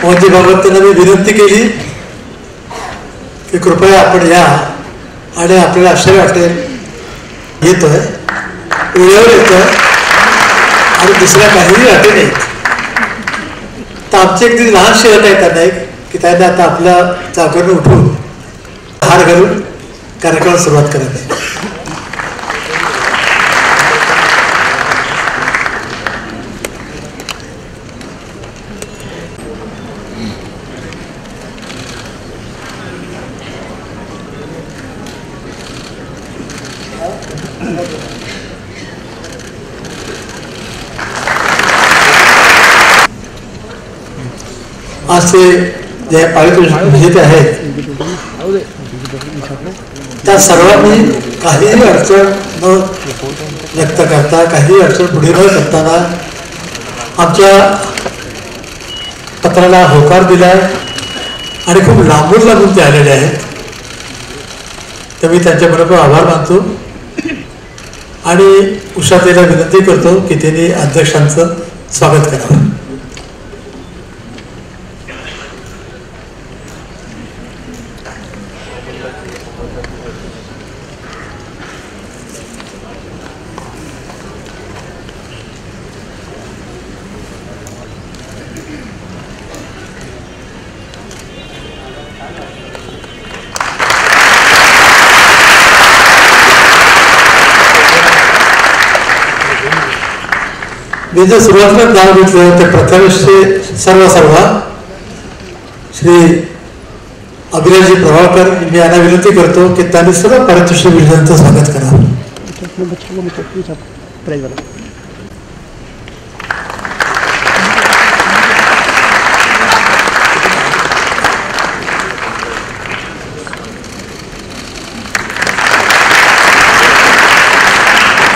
मोहनजी बाबत त्यांना मी विनंती केली की कृपया आपण या, आणि आपल्याला आश्चर्य वाटेल, येतोय, वेळेवर येतोय आणि दुसऱ्या काहीही अटी नाहीत. तर आमची एक लहानशी अट आहे त्यांना एक, की त्यांना आता आपल्या जागेवर उठून हार घालून कार्यक्रमाला सुरुवात करायची. आजचे जे पारितोषिक विजेते आहेत त्या सर्वांनी काहीही अडचण न व्यक्त करता, काही अडचण पुढे न करताना आमच्या पत्राला होकार दिलाय आणि खूप लांबून लांबून ते आलेले आहेत. तर मी त्यांच्या मनपूर्वक आभार मानतो आणि उषाताईला विनंती करतो की त्यांनी अध्यक्षांचं स्वागत करावं. मी जर सुरुवातीला नाव घेतलं तर प्रथमेशचे सर्व श्री अभिलाषजी प्रभाकर, मी यांना विनंती करतो की त्यांनी सर्व पारितोषिक विजेत्यांचं स्वागत करावं.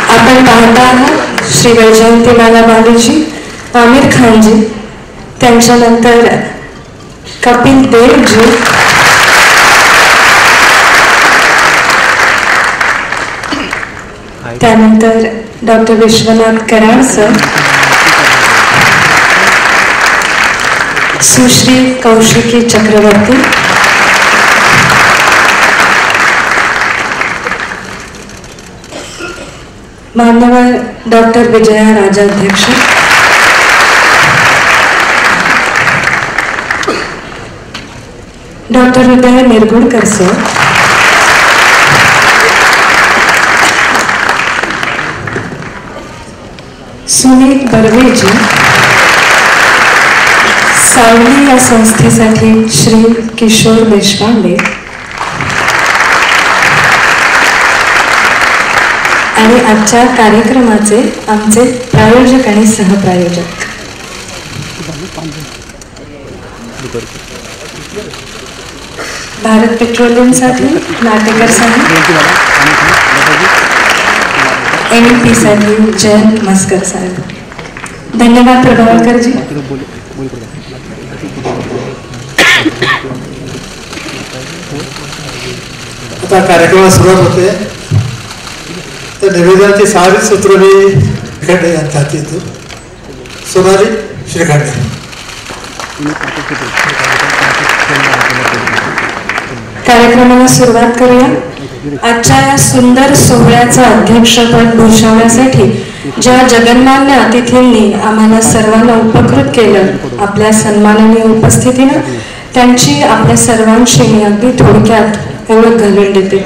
आपण पाहता आहात श्री वैजयंतीमाला बालीजी, आमिर खानजी, त्यांच्यानंतर कपिल देवजी, त्यानंतर डॉक्टर विश्वनाथ कराड सर, सुश्री कौशिकी चक्रवर्ती, मान्यवर डॉक्टर विजया राजाध्यक्ष, डॉक्टर हृदय निरगुडकर सर, सुनील बर्वेजी, सावली या संस्थेसाठी श्री किशोर देशपांडे आणि आजच्या कार्यक्रमाचे आमचे प्रायोजक आणि सहप्रायोजक भारत पेट्रोलियमसाठी नाटेकर साहेब, NEP साठी जयंत मस्कर साहेब. धन्यवाद प्रभावळकरजी. आता कार्यक्रमाला सुरुवात होते. तर निवेदनाची 6 सूत्र मी श्रीखंडे यांच्या हाती येतो. सोनाली श्रीखंडे. कार्यक्रमाला सुरुवात करूया. आजच्या या सुंदर सोहळ्याचं अध्यक्षपद भूषवण्यासाठी ज्या जगन्मान्य अतिथींनी आम्हाला सर्वांना उपकृत केलं आपल्या सन्माननीय उपस्थितीनं, त्यांची आपल्या सर्वांशी मी अगदी थोडक्यात ओळख घालून देते.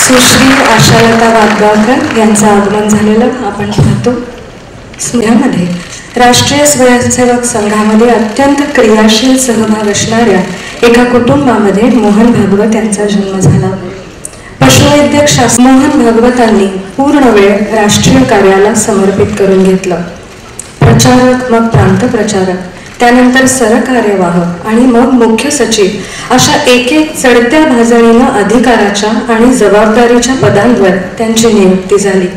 सुश्री आशालता वाघगावकर यांचं आगमन झालेलं आपण पाहतो. यामध्ये राष्ट्रीय स्वयंसेवक संघामध्ये अत्यंत क्रियाशील सहभाग असणाऱ्या एका कुटुंबामध्ये मोहन भागवत यांचा जन्म झाला. पशुवैद्यक शास्त्र मोहन भागवतांनी पूर्ण वेळ राष्ट्रीय कार्याला समर्पित करून घेतलं. प्रचारक, मग प्रांत प्रचारक, त्यानंतर सरकार्यवाह आणि मग मुख्य सचिव अशा एक चढत्या भाजणीनं अधिकाराच्या आणि जबाबदारीच्या पदांवर त्यांची नियुक्ती झाली.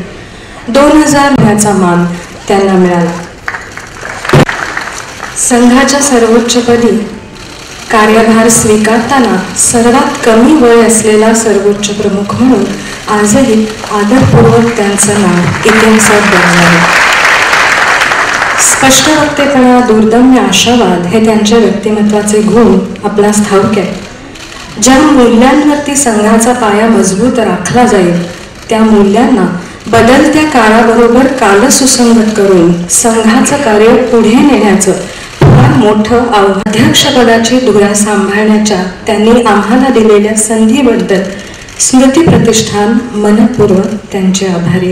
2000 मान त्यांना मिळाला. संघाच्या सर्वोच्चपदी कार्यभार स्वीकारताना सर्वात कमी वय असलेला सर्वोच्च प्रमुख म्हणून आजही आदरपूर्वक त्यांचं नाव इतिहासात दर्ज आहे. स्पष्ट वक्तेपणा, दुर्दम्य आशावाद हे त्यांच्या व्यक्तिमत्वाचे गुण आपणास ठाऊक आहे. ज्या मूल्यांवरती संघाचा पाया मजबूत राखला जाईल त्या मूल्यांना बदलत्या काळाबरोबर कालसुसंगत करून संघाचं कार्य पुढे नेण्याचं फार मोठं अध्यक्षपदाची धुरा सांभाळण्याच्या त्यांनी आम्हाला दिलेल्या संधीबद्दल स्मृती प्रतिष्ठान मनपूर्वक त्यांचे आभारी.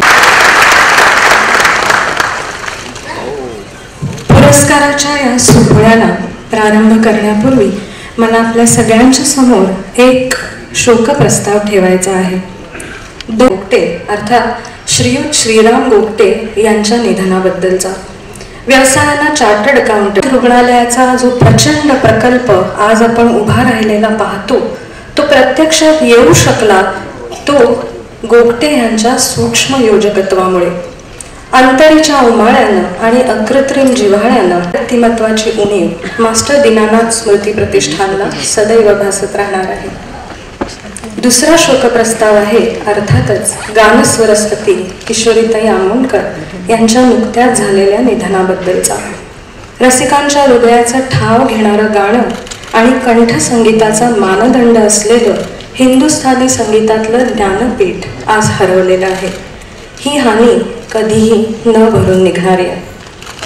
पुरस्काराच्या या सोहळ्याला प्रारंभ करण्यापूर्वी मला आपल्या सगळ्यांच्या समोर एक शोकप्रस्ताव ठेवायचा आहे. गोगटे अर्थात श्रीयुत श्रीराम गोगटे यांच्या निधनाबद्दलचा. व्यवसायाला चार्टर्ड अकाउंटंट रुग्णालयाचा जो प्रचंड प्रकल्प आज आपण उभा राहिलेला पाहतो तो प्रत्यक्षात येऊ शकला तो गोगटे यांच्या सूक्ष्म योजकत्वामुळे. अंतरीच्या उमाळ्यानं आणि अकृत्रिम जिव्हाळ्यानं व्यक्तिमत्वाची उणीव मास्टर दीनानाथ स्मृती प्रतिष्ठानला सदैव भासत राहणार आहे. दुसरा शोकप्रस्ताव आहे अर्थातच गानस्वरस्पती किशोरीताई आमोणकर यांच्या नुकत्याच झालेल्या निधनाबद्दलचा. रसिकांच्या हृदयाचा ठाव घेणारं गाणं आणि कंठसंगीताचा मानदंड असलेलं हिंदुस्थानी संगीतातलं ज्ञानपीठ आज हरवलेलं आहे. ही हानी कधीही न भरून निघणारी आहे.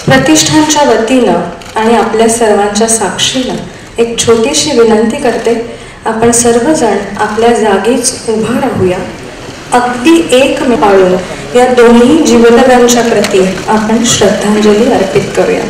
प्रतिष्ठानच्या वतीनं आणि आपल्या सर्वांच्या साक्षीनं एक छोटीशी विनंती करते, आपण सर्वजण आपल्या जागीच उभं राहूया. अगदी एक पाळून या दोन्ही जीवलगांच्या प्रती आपण श्रद्धांजली अर्पित करूया.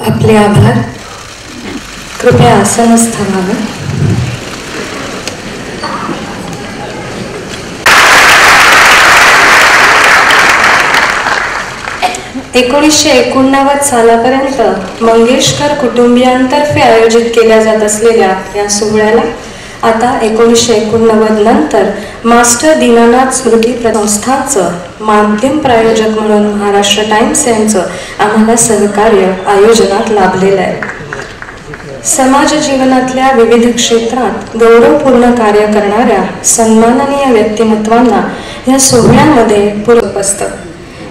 आपले आभार. कृपया आसनस्थ व्हावं. सालापर्यंत मंगेशकर कुटुंबियांतर्फे आयोजित केल्या जात असलेल्या या सोहळ्याला आता 1989 नंतर मास्टर दीनानाथ स्मृती संस्थाचं माध्यम प्रायोजक म्हणून महाराष्ट्र टाइम्स यांचं आम्हाला सहकार्य आयोजनात लाभलेलं आहे. समाज जीवनातल्या विविध क्षेत्रात गौरवपूर्ण कार्य करणाऱ्या सन्माननीय व्यक्तिमत्वांना या सोहळ्यामध्ये पुरस्कृत असतं.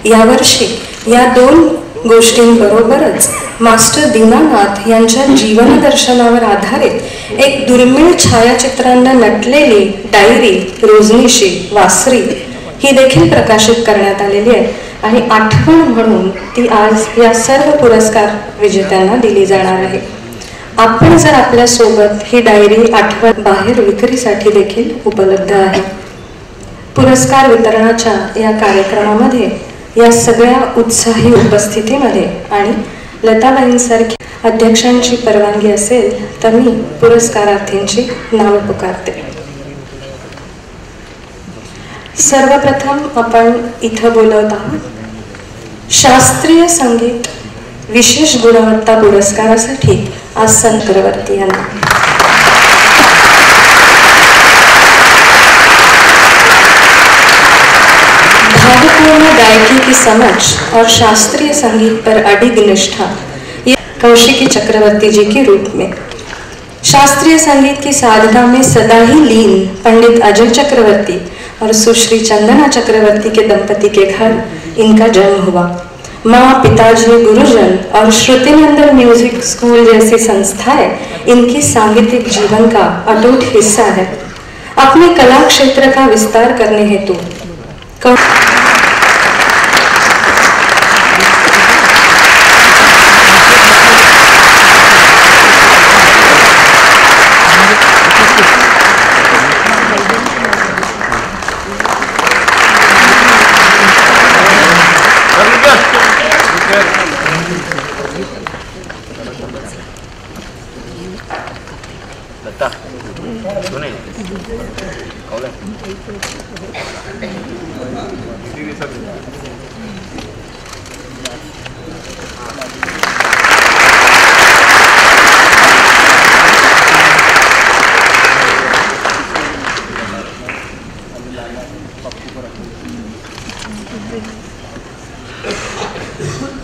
यावर्षी या दोन गोष्टींबरोबरच मास्टर दीनानाथ यांच्या जीवनदर्शनावर आधारित एक दुर्मिळ छायाचित्रांना नटलेली डायरी रोजनीशी वासरी ही देखील प्रकाशित करण्यात आलेली आहे आणि आठवण म्हणून ती आज या सर्व पुरस्कार विजेत्यांना दिली जाणार आहे. आपण जर आपल्या सोबत ही डायरी आठवण बाहेर विक्रीसाठी देखील उपलब्ध आहे. पुरस्कार वितरणाच्या या कार्यक्रमामध्ये या सगळ्या उत्साही उपस्थितीमध्ये आणि लताबाईंसारख्या अध्यक्षांची परवानगी असेल तर मी पुरस्कारार्थींची नावे पुकारते. सर्वप्रथम आपण इथं बोलत आहोत शास्त्रीय संगीत विशेष गुणवत्ता पुरस्कारासाठी आज चक्रवर्ती यांना. भावपूर्ण गायकी की समझ और शास्त्रीय संगीत पर अडिग निष्ठा ये कौशिकी चक्रवर्ती जी के रूप में. शास्त्रीय संगीत की साधना में सदा ही लीन पंडित अजय चक्रवर्ती और सुश्री चंदना चक्रवर्ती के दंपति के घर इनका जन्म हुआ. माँ, पिताजी, गुरुजन और श्रुतिनंदन म्यूजिक स्कूल जैसी संस्थाएं इनकी सांगीतिक जीवन का अटूट हिस्सा है। अपने कला क्षेत्र का विस्तार करने हेतु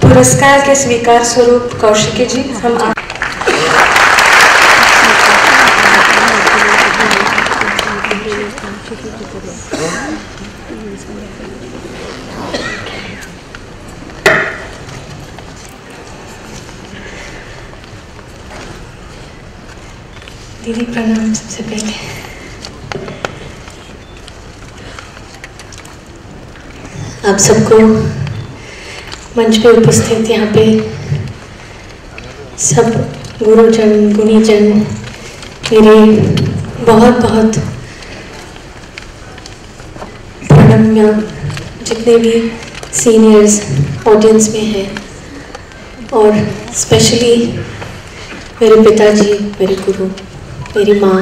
पुरस्कार के स्वीकार स्वरूप कौशिकी जी हम दीदी प्रणाम। सबसे पहले आप सबको मंच पे उपस्थित यहाँ पे सब गुरुजन गुणीजन मेरे बहुत बहुत प्रणम्य जितने भी सीनियर्स ऑडियंस में हैं, और स्पेशली मेरे पिताजी, मेरे गुरु, मेरी माँ,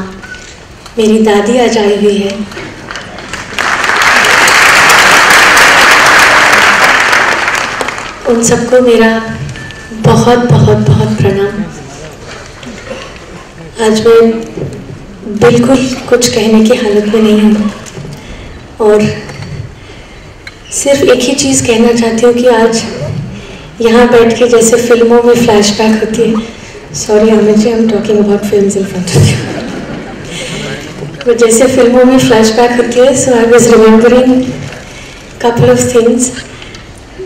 मेरी दादी आज आई हुई है। उन सबको मेरा बहुत बहुत बहुत प्रणाम। आज मैं बिल्कुल कुछ कहने की हालत में नहीं हूँ, और सिर्फ एक ही चीज़ कहना चाहती हूँ कि आज यहाँ बैठ के जैसे फिल्मों में फ्लैशबैक होती है, sorry Aamir ji, I am talking about films in front of you, तो जैसे फिल्मों में फ्लैशबैक होती है, so I was remembering couple of things.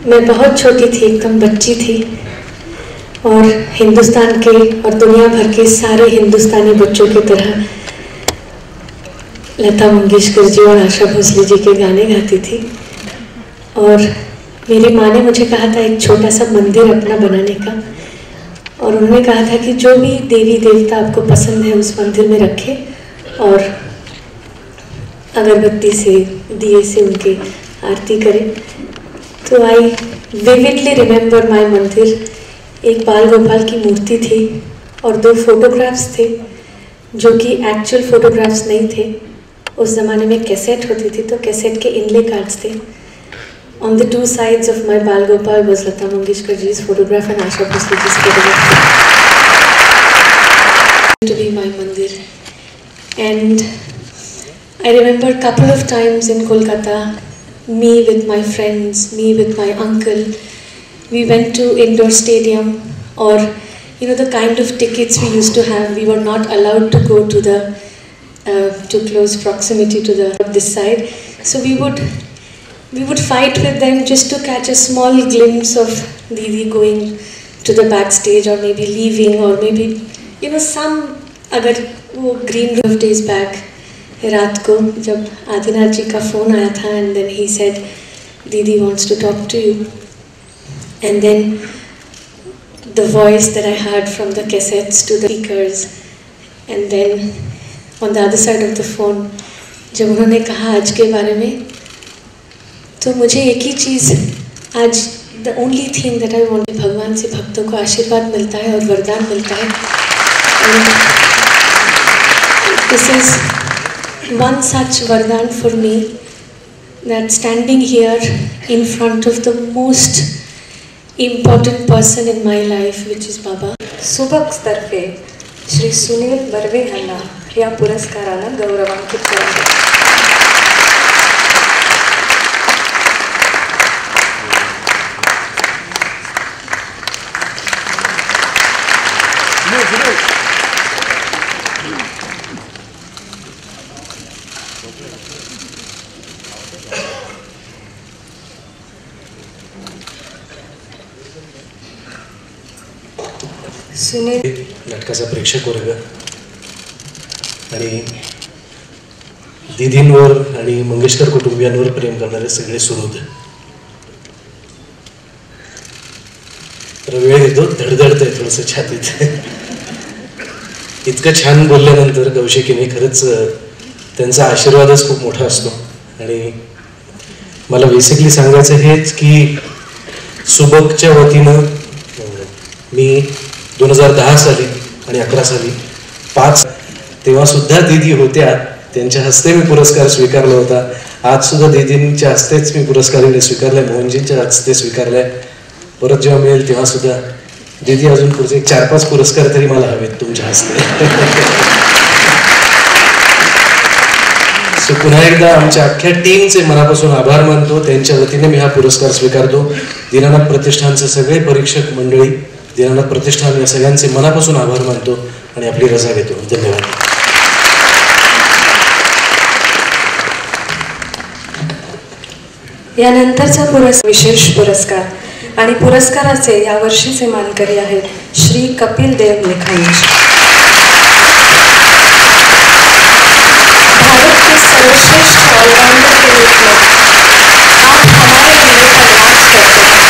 मैं बहुत छोटी थी, एकदम बच्ची थी, और हिंदुस्तान के और दुनिया भर के सारे हिंदुस्तानी बच्चों की तरह लता मंगेशकर जी और आशा भोसले जी के गाने गाती थी। और मेरी माँ ने मुझे कहा था एक छोटा सा मंदिर अपना बनाने का, और उन्होंने कहा था कि जो भी देवी देवता आपको पसंद है उस मंदिर में रखें, और अगरबत्ती से, दिए से उनकी आरती करें। तो आई विविडली रिमेंबर माई मंदिर। एक बाल गोपाल की मूर्ति थी और 2 फोटोग्राफ्स थे जो कि एक्चुअल फोटोग्राफ्स नहीं थे। उस ज़माने में कैसेट होती थी, तो कैसेट के इनले कार्ड्स थे। On the 2 sides of my बाल Gopal was Lata Mangeshkar जी's photograph and Asha Bhosle जी's photograph to be my मंदिर। And I remember couple of times in Kolkata, me with my friends, me with my uncle, we went to indoor stadium, or you know the kind of tickets we used to have, we were not allowed to go to the to close proximity to the this side, so we would fight with them just to catch a small glimpse of Didi going to the backstage, or maybe leaving, or maybe you know some अगर वो green days back रात को जब आदिनाथ जी का phone आया था, and then he said Didi wants to talk to you, and then the voice that I heard from the cassettes to the speakers, and then on the other side of the phone जब उन्होंने कहा आज के बारे में, तो मुझे एक ही चीज़ आज the only thing that I want, भगवान से भक्तों को आशीर्वाद मिलता है और वरदान मिलता है। This is one such vardhan for me, that standing here in front of the most important person in my life, which is Baba. सुबक्स तर्फे श्री सुनील बर्वे यांना या पुरस्कारानं गौरवान्वित करण्यात सुनील नाटकाचा प्रेक्षक वर्ग आणि दीदींवर आणि मंगेशकर कुटुंबियांवर प्रेम करणारे सगळे सुहृद, तर वेळ येतो धडधडतंय थोडंसं छातीत. इतकं छान बोलल्यानंतर कौशिकीने खरंच त्यांचा आशीर्वादच खूप मोठा असतो. आणि मला बेसिकली सांगायचं हेच की सुबकच्या वतीनं मी 2010 साली आणि 11 साली 5 तेव्हा सुद्धा दीदी होत्या, त्यांच्या हस्ते मी पुरस्कार स्वीकारला होता. आज सुद्धा दीदींच्या हस्तेच मी पुरस्कार स्वीकारलाय, मोहनजींच्या हस्ते स्वीकारलाय. परत जेव्हा मिळेल तेव्हा सुद्धा दीदी अजून पुढचे 4-5 पुरस्कार तरी मला हवेत तुमच्या हस्ते. सो पुन्हा एकदा आमच्या अख्ख्या टीमचे मनापासून आभार मानतो. त्यांच्या वतीने मी हा पुरस्कार स्वीकारतो. दीनानाथ प्रतिष्ठानचे सगळे परीक्षक मंडळी, दीनानाथ प्रतिष्ठान या सगळ्यांचे मनापासून आभार मानतो आणि आपली रजा घेतो. धन्यवाद. यानंतरचा विशेष पुरस्कार आणि पुरस्काराचे यावर्षीचे मानकरी आहेत श्री कपिल देव निखंज. भारत के सर्वश्रेष्ठ ऑलराउंडर के रूप में आप हमारे दिलों पर राज करते हैं.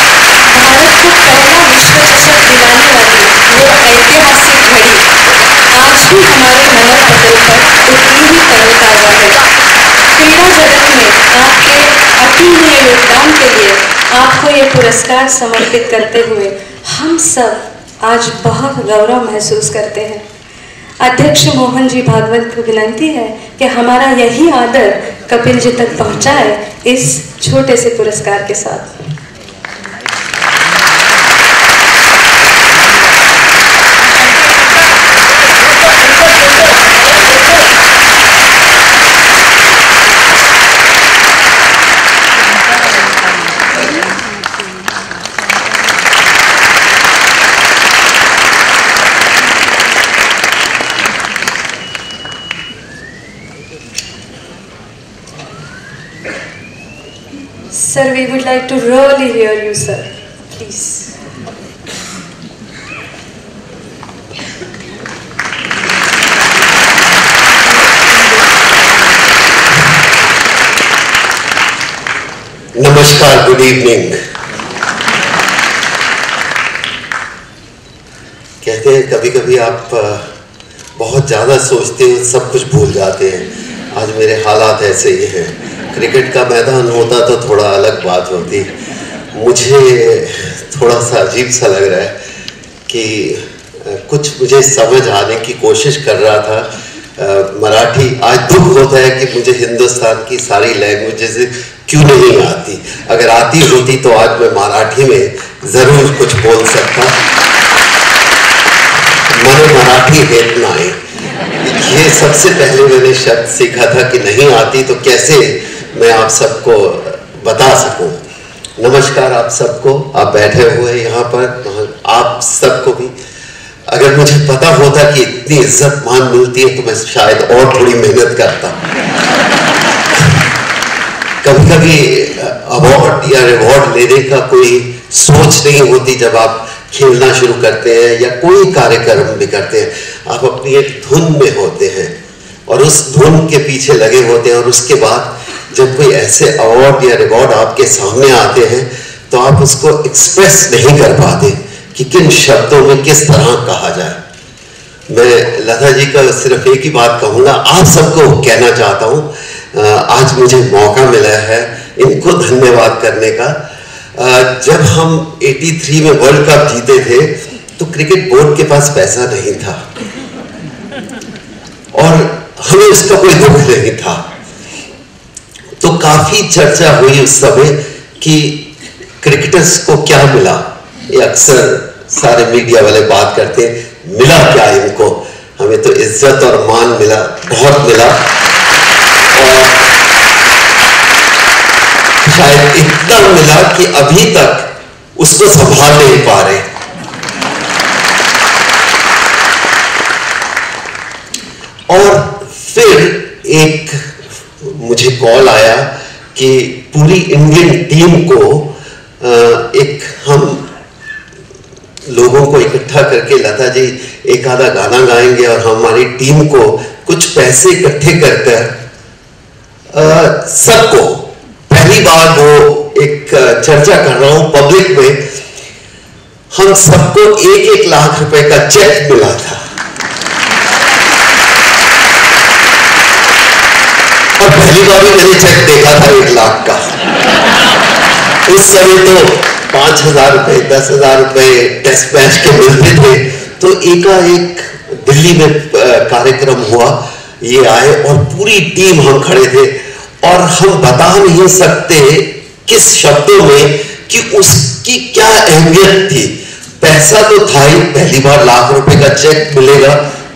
भारत को पहला विश्व चषक दिलाने वाली वो ऐतिहासिक घड़ी आज भी हमारे नमन पटल पर उतनी ही तरोताजा है. क्रीड़ा जगत में आपके अतुलनीय योगदान के लिए आपको ये पुरस्कार समर्पित करते हुए हम सब आज बहुत गौरव महसूस करते हैं. अध्यक्ष मोहन जी भागवत को विनंती है कि हमारा यही आदर कपिल जी तक पहुंचाए इस छोटे से पुरस्कार के साथ. Sir, we would like to really hear you, sir. Please. नमस्कार, गुड इवनिंग. कहते हैं कभी कभी आप बहुत ज़्यादा सोचते हो, सब कुछ भूल जाते हैं. आज मेरे हालात ऐसे ही हैं. क्रिकेट का मैदान होता तो थोड़ा अलग बात होती. मुझे थोड़ा सा अजीब सा लग रहा है कि कुछ मुझे समझ आने की कोशिश कर रहा था. मराठी, आज दुख होता है कि मुझे हिंदुस्तान की सारी लैंग्वेजेस क्यों नहीं आती. अगर आती होती तो आज मैं मराठी में ज़रूर कुछ बोल सकता. मैंने मराठी हेत नाय, ये सबसे पहले मैंने शब्द सीखा था कि नहीं आती तो कैसे मैं आप सबको बता सकूं. नमस्कार आप सबको, आप बैठे हुए यहाँ पर, आप सबको भी. अगर मुझे पता होता कि इतनी इज्जत मान मिलती है तो मैं शायद और थोड़ी मेहनत करता. कभी कभी अवार्ड या रिवॉर्ड लेने का कोई सोच नहीं होती जब आप खेलना शुरू करते हैं या कोई कार्यक्रम भी करते हैं. आप अपनी एक धुन में होते हैं और उस धुन के पीछे लगे होते हैं. और उसके बाद जब कोई ऐसे अवार्ड या रिवॉर्ड आपके सामने आते हैं तो आप उसको एक्सप्रेस नहीं कर पाते कि किन शब्दों में किस तरह कहा जाए. मैं लता जी का सिर्फ एक ही बात कहूँगा, आप सबको कहना चाहता हूँ, आज मुझे मौका मिला है इनको धन्यवाद करने का. जब हम 83 में वर्ल्ड कप जीते थे तो क्रिकेट बोर्ड के पास पैसा नहीं था और हमें उसका कोई दुख नहीं था. तो काफी चर्चा हुई उस समय कि क्रिकेटर्स को क्या मिला. ये अक्सर सारे मीडिया वाले बात करते हैं, मिला क्या इनको. हमें तो इज्जत और मान मिला, बहुत मिला. और शायद इतना मिला कि अभी तक उसको संभाल नहीं पा रहे. और फिर एक मुझे कॉल आया कि पूरी इंडियन टीम को एक हम लोगों को इकट्ठा करके लता जी एक आधा गाना गाएंगे और हमारी टीम को कुछ पैसे इकट्ठे कर सबको पहली बार वो एक चर्चा कर रहा हूं पब्लिक में, हम सबको 1-1 लाख रुपए का चेक मिला था। और पहली बार भी मैंने चेक देखा था 1 लाख का। उस समय तो 5,000 रुपए 10,000 रुपए टेस्ट मैच के मिलते थे। तो एकाएक दिल्ली में कार्यक्रम हुआ, ये आए और पूरी टीम हम खड़े थे और हम बता नहीं सकते किस शब्दों में कि उसकी क्या अहमियत थी। पैसा तो था ही, पहली बार लाख रुपए का चेक मिलेगा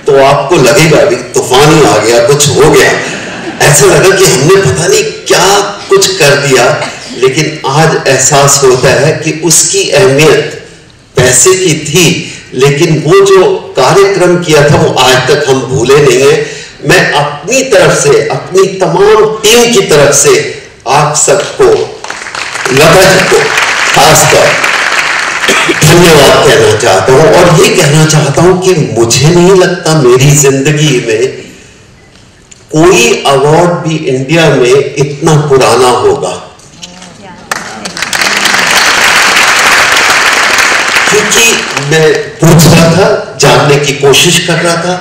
तो आपको लगेगा भी तूफान ही आ गया, कुछ हो गया, ऐसा लगा कि हमने पता नहीं क्या कुछ कर दिया। लेकिन आज एहसास होता है कि उसकी अहमियत पैसे की थी, लेकिन वो जो कार्यक्रम किया था वो आज तक हम भूले नहीं है। मैं अपनी तरफ से, अपनी तमाम टीम की तरफ से आप सबको, लता जी को खासकर धन्यवाद कहना चाहता हूं। और ये कहना चाहता हूं कि मुझे नहीं लगता मेरी जिंदगी में कोई अवार्ड भी इंडिया में इतना पुराना होगा, क्योंकि मैं पूछ रहा था, जानने की कोशिश कर रहा था,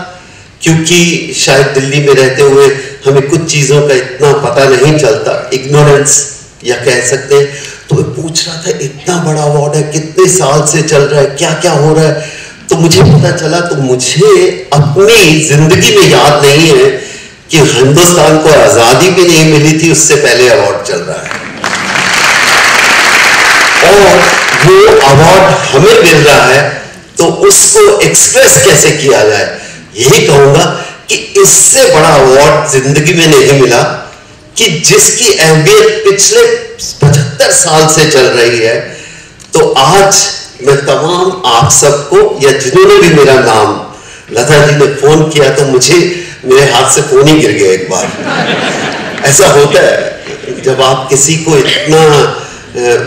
क्योंकि शायद दिल्ली में रहते हुए हमें कुछ चीजों का इतना पता नहीं चलता, इग्नोरेंस या कह सकते हैं। तो मैं पूछ रहा था इतना बड़ा अवार्ड है, कितने साल से चल रहा है, क्या क्या हो रहा है। तो मुझे पता चला, तो मुझे अपनी जिंदगी में याद नहीं है कि हिंदुस्तान को आजादी भी नहीं मिली थी उससे पहले अवार्ड चल रहा है। और वो अवार्ड हमें मिल रहा है तो उसको एक्सप्रेस कैसे किया जाए, यही कहूंगा कि इससे बड़ा अवार्ड जिंदगी में नहीं मिला कि जिसकी अहमियत पिछले 75 साल से चल रही है। तो आज मैं तमाम आप सबको, या जिन्होंने भी मेरा नाम, लता जी ने फोन किया तो मुझे मेरे हाथ से फोन ही गिर गया एक बार। ऐसा होता है जब आप किसी को इतना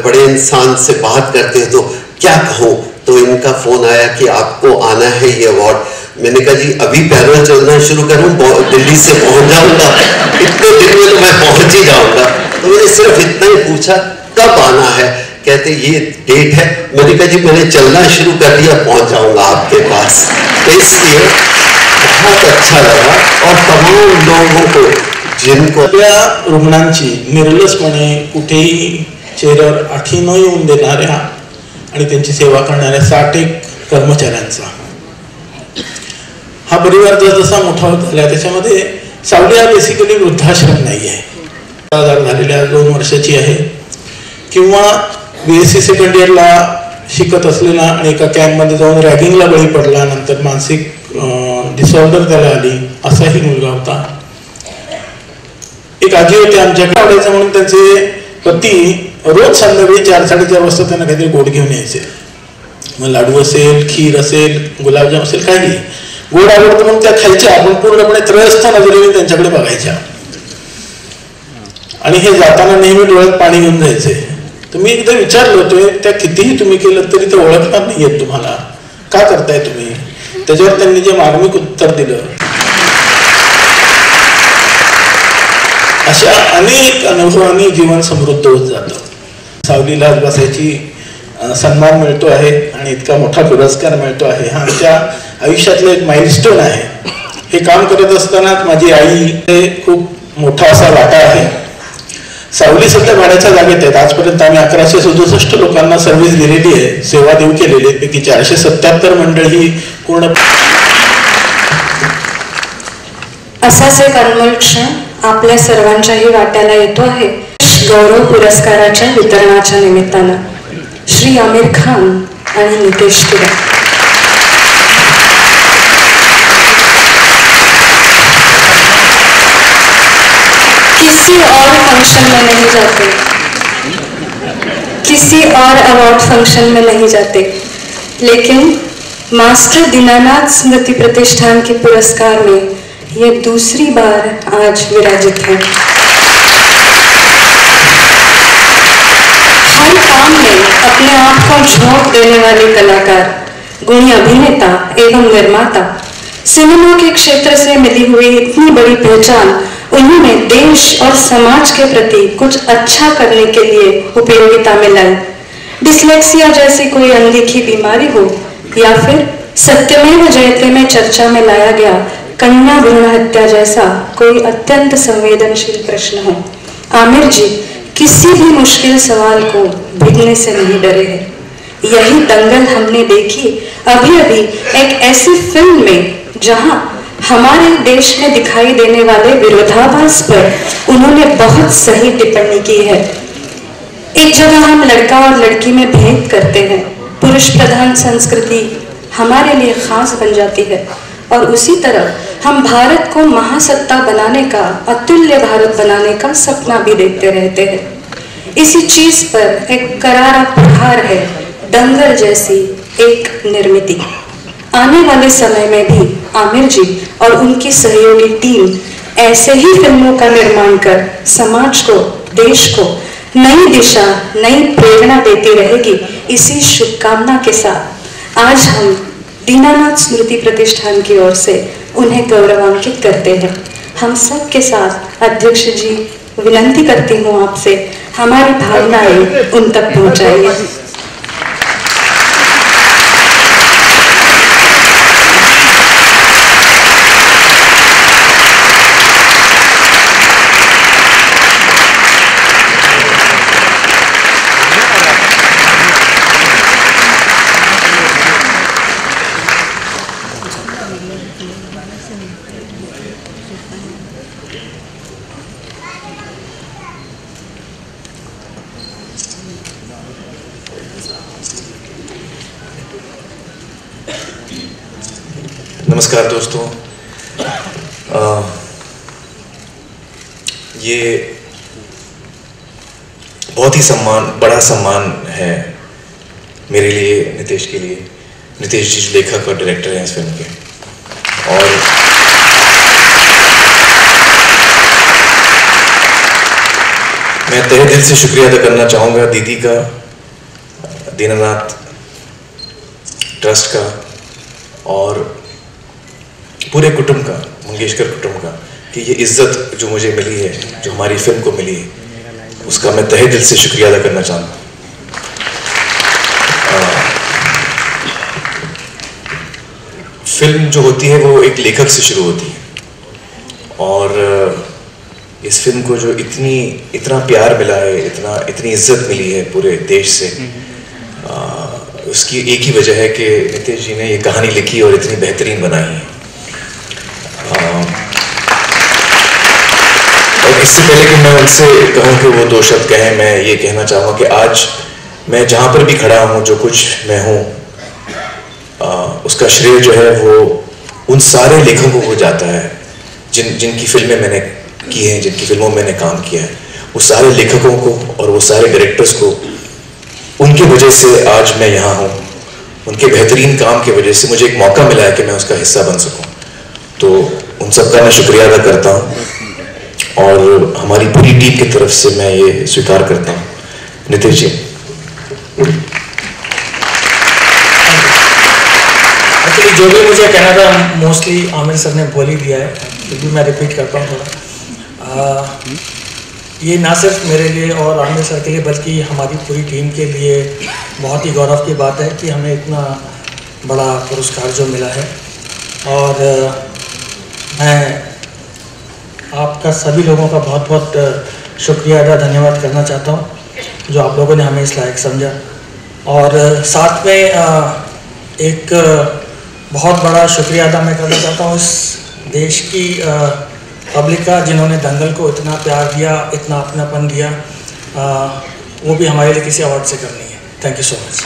बड़े इंसान से बात करते हैं तो क्या कहूं। तो इनका फोन आया कि आपको आना है ये अवार्ड। मैंने कहा जी अभी पैदल चलना शुरू करूं, दिल्ली से पहुंच जाऊंगा, इतने दिन में तो मैं पहुंच ही जाऊंगा। तो मैंने सिर्फ इतना ही पूछा कब आना है, कहते ये डेट है। मैंने कहा जी मैंने चलना शुरू कर दिया, पहुंच जाऊंगा आपके पास। तो इसलिए बहुत अच्छा लगा। और तमाम लोगों को जिनको रुग्णांची निर्लसपणे कुठेही चेहऱ्यावर आठी न येऊन देणाऱ्या आणि त्यांची सेवा करणाऱ्या 60 कर्मचाऱ्यांचा हा परिवार जसा मोठा होत झाला, त्याच्यामध्ये सावली हा बेसिकली वृद्धाश्रम नाही आहे, झालेल्या 2 वर्षाची आहे, किंवा BSc सेकंड इयरला शिकत असलेला आणि एका कॅम्पमध्ये जाऊन रॅगिंगला बळी पडला, नंतर मानसिक डिसऑर्डर त्याला आली, असाही मुलगा होता। एक आजी होती आमच्याकडे, आवडायचं म्हणून त्यांचे पती रोज संध्याकाळी 4-4:30 वाजता त्यांना काहीतरी गोड घेऊन यायचे। मग लाडू असेल, खीर असेल, गुलाबजाम असेल, काही गोड आवडतं म्हणून त्या खायच्या, आपण पूर्णपणे त्रयस्थ नजरेने त्यांच्याकडे बघायच्या आणि हे जाताना नेहमी डोळ्यात पाणी घेऊन जायचे। तर मी एकदा विचारलं होतो, त्या कितीही तुम्ही केलं तरी ते ओळखणार नाहीयेत तुम्हाला, का करताय तुम्ही? त्याच्यावर त्यांनी जे मार्मिक उत्तर दिलं, अशा अनेक अनुभवांनी जीवन समृद्ध होत जातं। सावलीला बसायची सन्मान मिळतो आहे आणि इतका मोठा पुरस्कार मिळतो आहे, हा आमच्या आयुष्यातलं एक माइलस्टोन आहे। हे काम करत असताना माझी आई हे खूप मोठा असा वाटा आहे। सावली सध्या भाड्याच्या जागेत आहेत। आजपर्यंत आम्ही 1167 लोकांना सर्व्हिस दिलेली आहे, सेवा देऊ केलेली आहे, पैकी 477 मंडळ ही पूर्ण। असाच एक अनमोल क्षण आपल्या सर्वांच्याही वाट्याला येतो आहे गौरव पुरस्काराच्या वितरणाच्या निमित्तानं। श्री आमिर खान आणि नितेश तिवारी। किसी और फंक्शन में नहीं जाते, किसी और अवार्ड फंक्शन में नहीं जाते, लेकिन मास्टर दीनानाथ स्मृति प्रतिष्ठान के पुरस्कार में ये दूसरी बार आज विराजित है। हर काम सामने अपने आप को झोंक देने वाले कलाकार, गुणी अभिनेता एवं निर्माता, सिनेमा के क्षेत्र से मिली हुई इतनी बड़ी पहचान उन्होंने देश और समाज के प्रति कुछ अच्छा करने के लिए उपयोगिता में लाई। डिस्लेक्सिया जैसी कोई अनदेखी बीमारी हो या फिर सत्यमेव जयते में चर्चा में लाया गया कन्या भ्रूण हत्या जैसा कोई अत्यंत संवेदनशील प्रश्न हो, आमिर जी किसी भी मुश्किल सवाल को भिड़ने से नहीं डरे हैं। यही दंगल हमने देखी अभी अभी एक ऐसी फिल्म में जहां हमारे देश में दिखाई देने वाले विरोधाभास पर उन्होंने बहुत सही टिप्पणी की है। एक जगह हम लड़का और लड़की में भेद करते हैं, पुरुष प्रधान संस्कृति हमारे लिए खास बन जाती है, और उसी तरह हम भारत को महासत्ता बनाने का, अतुल्य भारत बनाने का सपना भी देखते रहते हैं। इसी चीज पर एक करारा प्रहार है दंगल जैसी एक निर्मिती। आने वाले समय में भी आमिर जी और उनकी सहयोगी टीम ऐसे ही फिल्मों का निर्माण कर समाज को, देश को नई दिशा, नई प्रेरणा देती रहेगी। इसी शुभकामना के साथ आज हम दीनानाथ स्मृति प्रतिष्ठान की ओर से उन्हें गौरवान्वित करते हैं। हम सब के साथ अध्यक्ष जी विनती करती हूँ आपसे, हमारी भावनाएं उन तक पहुँचाइए। नमस्कार दोस्तों, ये बहुत ही बड़ा सम्मान है मेरे लिए, नितेश के लिए। नितेश जी लेखक और डायरेक्टर हैं इस फिल्म के, और मैं तहे दिल से शुक्रिया अदा करना चाहूँगा दीदी का, दीनानाथ ट्रस्ट का और पूरे कुटुंब का, मंगेशकर कुटुंब का, कि ये इज्जत जो मुझे मिली है, जो हमारी फिल्म को मिली है, उसका मैं तहे दिल से शुक्रिया अदा करना चाहता हूँ। फिल्म जो होती है वो एक लेखक से शुरू होती है, और इस फिल्म को जो इतना प्यार मिला है, इतनी इज्जत मिली है पूरे देश से, उसकी एक ही वजह है कि नितेश जी ने ये कहानी लिखी और इतनी बेहतरीन बनाई है। और इससे पहले कि मैं उनसे कहूँ कि वो दो शब्द कहें, मैं ये कहना चाहूँगा कि आज मैं जहाँ पर भी खड़ा हूँ, जो कुछ मैं हूँ, उसका श्रेय जो है वो उन सारे लेखकों को जाता है जिनकी फिल्में मैंने की हैं, जिनकी फिल्मों में मैंने काम किया है। वो सारे लेखकों को और वो सारे डायरेक्टर्स को, उनकी वजह से आज मैं यहाँ हूँ। उनके बेहतरीन काम की वजह से मुझे एक मौका मिला है कि मैं उसका हिस्सा बन सकूँ। तो उन सबका मैं शुक्रिया अदा करता हूँ, और हमारी पूरी टीम की तरफ से मैं ये स्वीकार करता हूँ। नितेश जी, एक्चुअली जो भी मुझे कहना था मोस्टली आमिर सर ने बोल ही दिया है, फिर भी मैं रिपीट करता हूँ थोड़ा। ये ना सिर्फ मेरे लिए और आमिर सर के लिए बल्कि हमारी पूरी टीम के लिए बहुत ही गौरव की बात है कि हमें इतना बड़ा पुरस्कार जो मिला है। और मैं आपका सभी लोगों का बहुत बहुत शुक्रिया अदा, धन्यवाद करना चाहता हूँ जो आप लोगों ने हमें इस लायक समझा। और साथ में एक बहुत बड़ा शुक्रिया अदा मैं करना चाहता हूँ इस देश की पब्लिक का, जिन्होंने दंगल को इतना प्यार दिया, इतना अपनापन दिया। वो भी हमारे लिए किसी अवार्ड से कम नहीं है। Thank you so much.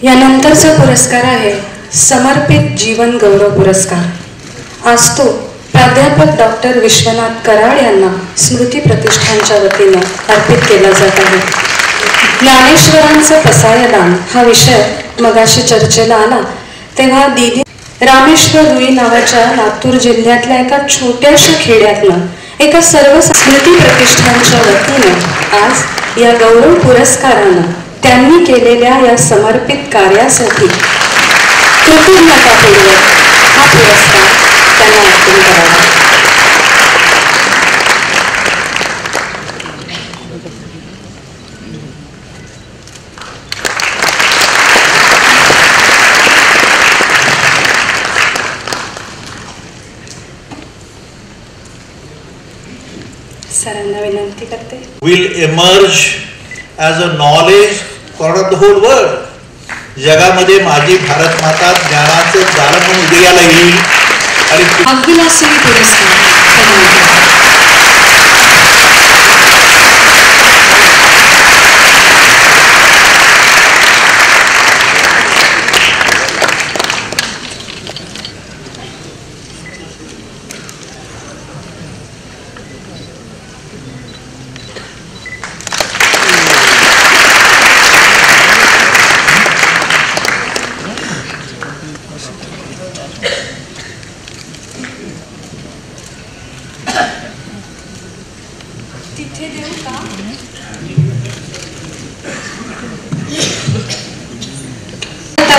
यानंतरचा पुरस्कार आहे समर्पित जीवन गौरव पुरस्कार। आज तो प्राध्यापक डॉक्टर विश्वनाथ कराड यांना स्मृती प्रतिष्ठानच्या वतीनं अर्पित केला जात आहे। ज्ञानेश्वरांचं पसायदान हा विषय मगाशी चर्चेला आला तेव्हा दीदी रामेश्वर रुई नावाच्या लातूर जिल्ह्यातल्या एका छोट्याशा खेड्यातनं एका सर्व स्मृती प्रतिष्ठानच्या वतीनं आज या गौरव पुरस्कारानं त्यांनी केलेल्या या समर्पित कार्यासाठी कृतज्ञतापूर्वक हा पुरस्कार त्यांना अर्पण करावा. सरांना विनंती करते. will emerge as a knowledge for the whole world. जगामध्ये माझी भारत माता ज्ञानाचं दालन म्हणून उदयाला येईल आणि अभिलाषी पुरस्कार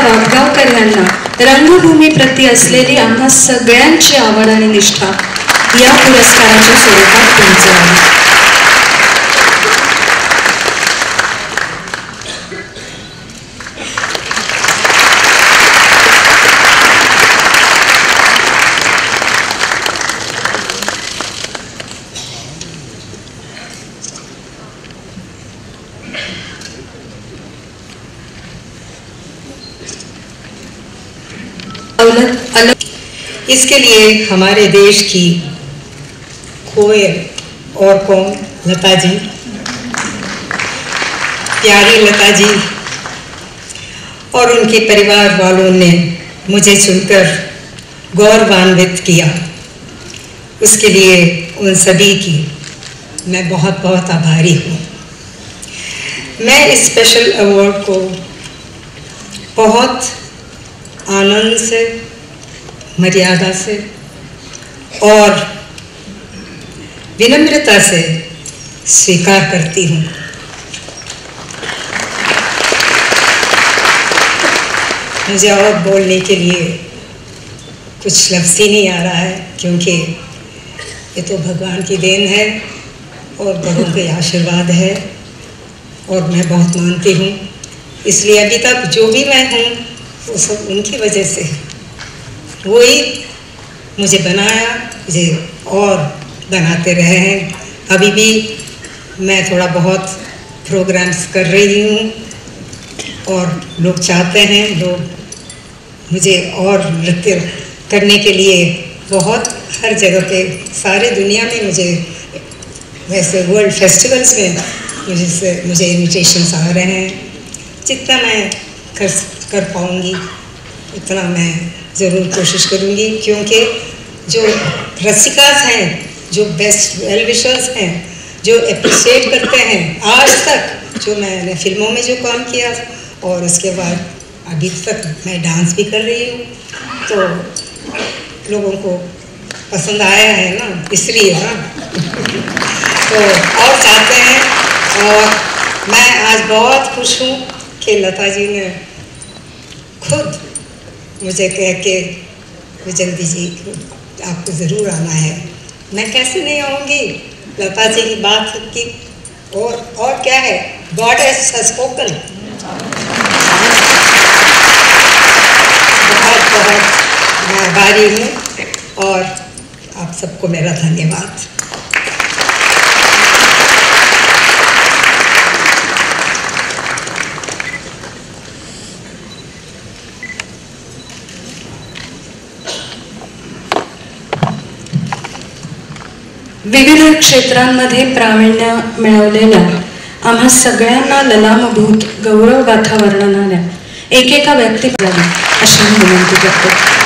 वाघगावकर यांना रंगभूमी प्रती असलेली आम्हा सगळ्यांची आवड आणि निष्ठा या पुरस्काराच्या स्वरूपात पोहोचवली. इसके लिए हमारे देश की कोयल और कौम लता जी, प्यारी लता जी और उनके परिवार वालों ने मुझे चुनकर गौरवान्वित किया. उसके लिए उन सभी की मैं बहुत बहुत आभारी हूँ. मैं इस स्पेशल अवार्ड को बहुत आनंद से, मर्यादा से और विनम्रता से स्वीकार करती हूँ. मुझे और बोलने के लिए कुछ लफ्ज़ ही नहीं आ रहा है, क्योंकि ये तो भगवान की देन है और बड़ों के आशीर्वाद है और मैं बहुत मानती हूँ. इसलिए अभी तक जो भी मैं हूँ वो सब उनकी वजह से, वही मुझे बनाया, मुझे और बनाते रहे हैं. अभी भी मैं थोड़ा बहुत प्रोग्राम्स कर रही हूँ और लोग चाहते हैं, लोग मुझे और नृत्य करने के लिए बहुत हर जगह पे सारे दुनिया में मुझे वैसे वर्ल्ड फेस्टिवल्स में मुझे इन्विटेशंस आ रहे हैं. जितना मैं कर पाऊँगी उतना मैं ज़रूर कोशिश करूँगी, क्योंकि जो रसिकास हैं, जो बेस्ट वेल विशर्स हैं, जो अप्रिशिएट करते हैं, आज तक जो मैंने फिल्मों में जो काम किया और उसके बाद अभी तक मैं डांस भी कर रही हूँ, तो लोगों को पसंद आया है ना, इसलिए ना तो और चाहते हैं. और मैं आज बहुत खुश हूँ कि लता जी ने खुद मुझे कह के जल्दी जी आपको ज़रूर आना है. मैं कैसे नहीं आऊँगी, लता जी की बात की और क्या है, गॉड हैज स्पोकन. बहुत बहुत मैं आभारी हूँ और आप सबको मेरा धन्यवाद. विविध क्षेत्रांमध्ये प्रावीण्य मिळवलेल्या आम्हा सगळ्यांना ललामभूत गौरवगाथा वर्णनाने एकेका व्यक्तीला अशी मी विनंती करते.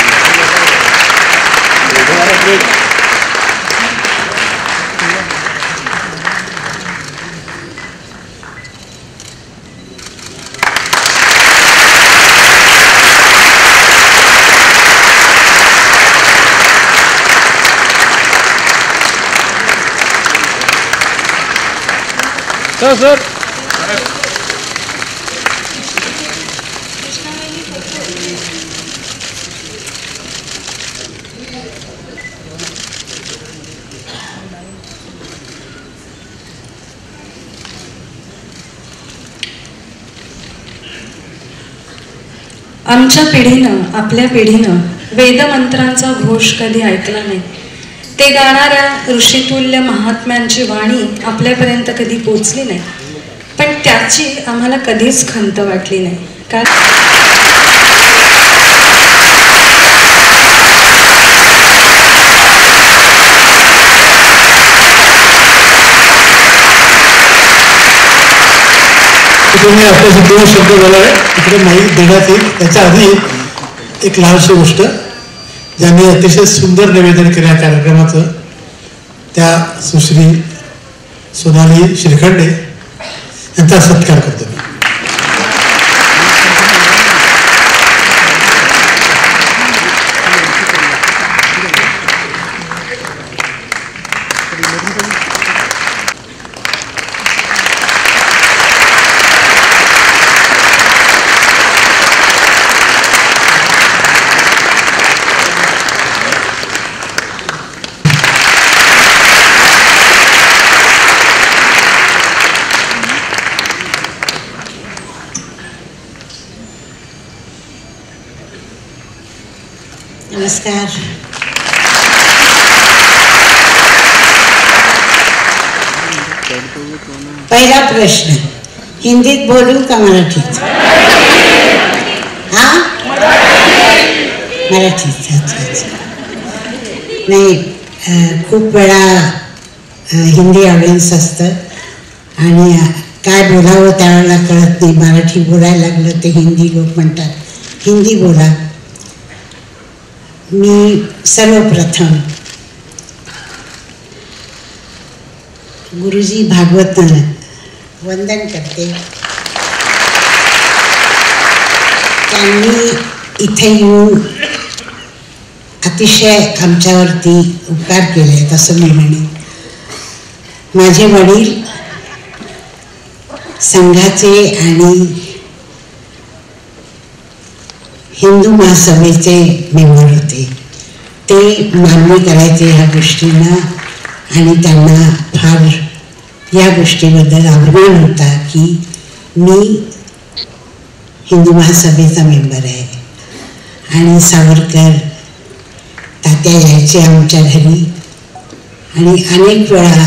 सर आमच्या पिढीनं, आपल्या पिढीनं वेदमंत्रांचा घोष कधी ऐकला नाही. ते गाणाऱ्या ऋषितुल्य महात्म्यांची वाणी आपल्यापर्यंत कधी पोचली नाही. पण त्याची आम्हाला कधीच खंत वाटली नाही. तुम्ही आपल्याशी 2 शब्द बोलावे, इकडे माईक देण्यात येईल. त्याच्या आधी एक लहानशी गोष्ट, ज्यांनी अतिशय सुंदर निवेदन केलं या कार्यक्रमाचं, त्या सुश्री सोनाली श्रीखंडे यांचा सत्कार करतो मी. नमस्कार. पहिला प्रश्न, हिंदीत बोलू का मराठीत? हा, मराठीत. अच्छा. नाही, खूप वेळा हिंदी ऑडियन्स असतं आणि काय बोलावं त्यावेळेला कळत नाही. मराठी बोलायला लागलं ते हिंदी लोक म्हणतात हिंदी बोला. मी सर्वप्रथम गुरुजी भागवतांना वंदन करते. त्यांनी इथे येऊन अतिशय आमच्यावरती उपकार केले असं मी म्हणेन. माझे वडील संघाचे आणि हिंदू महासभेचे मेंबर होते. ते मान्य करायचे ह्या गोष्टींना आणि त्यांना फार या गोष्टीबद्दल अभिमान होता की मी हिंदू महासभेचा मेंबर आहे. आणि सावरकर तात्या यायचे आमच्या घरी आणि अनेक वेळा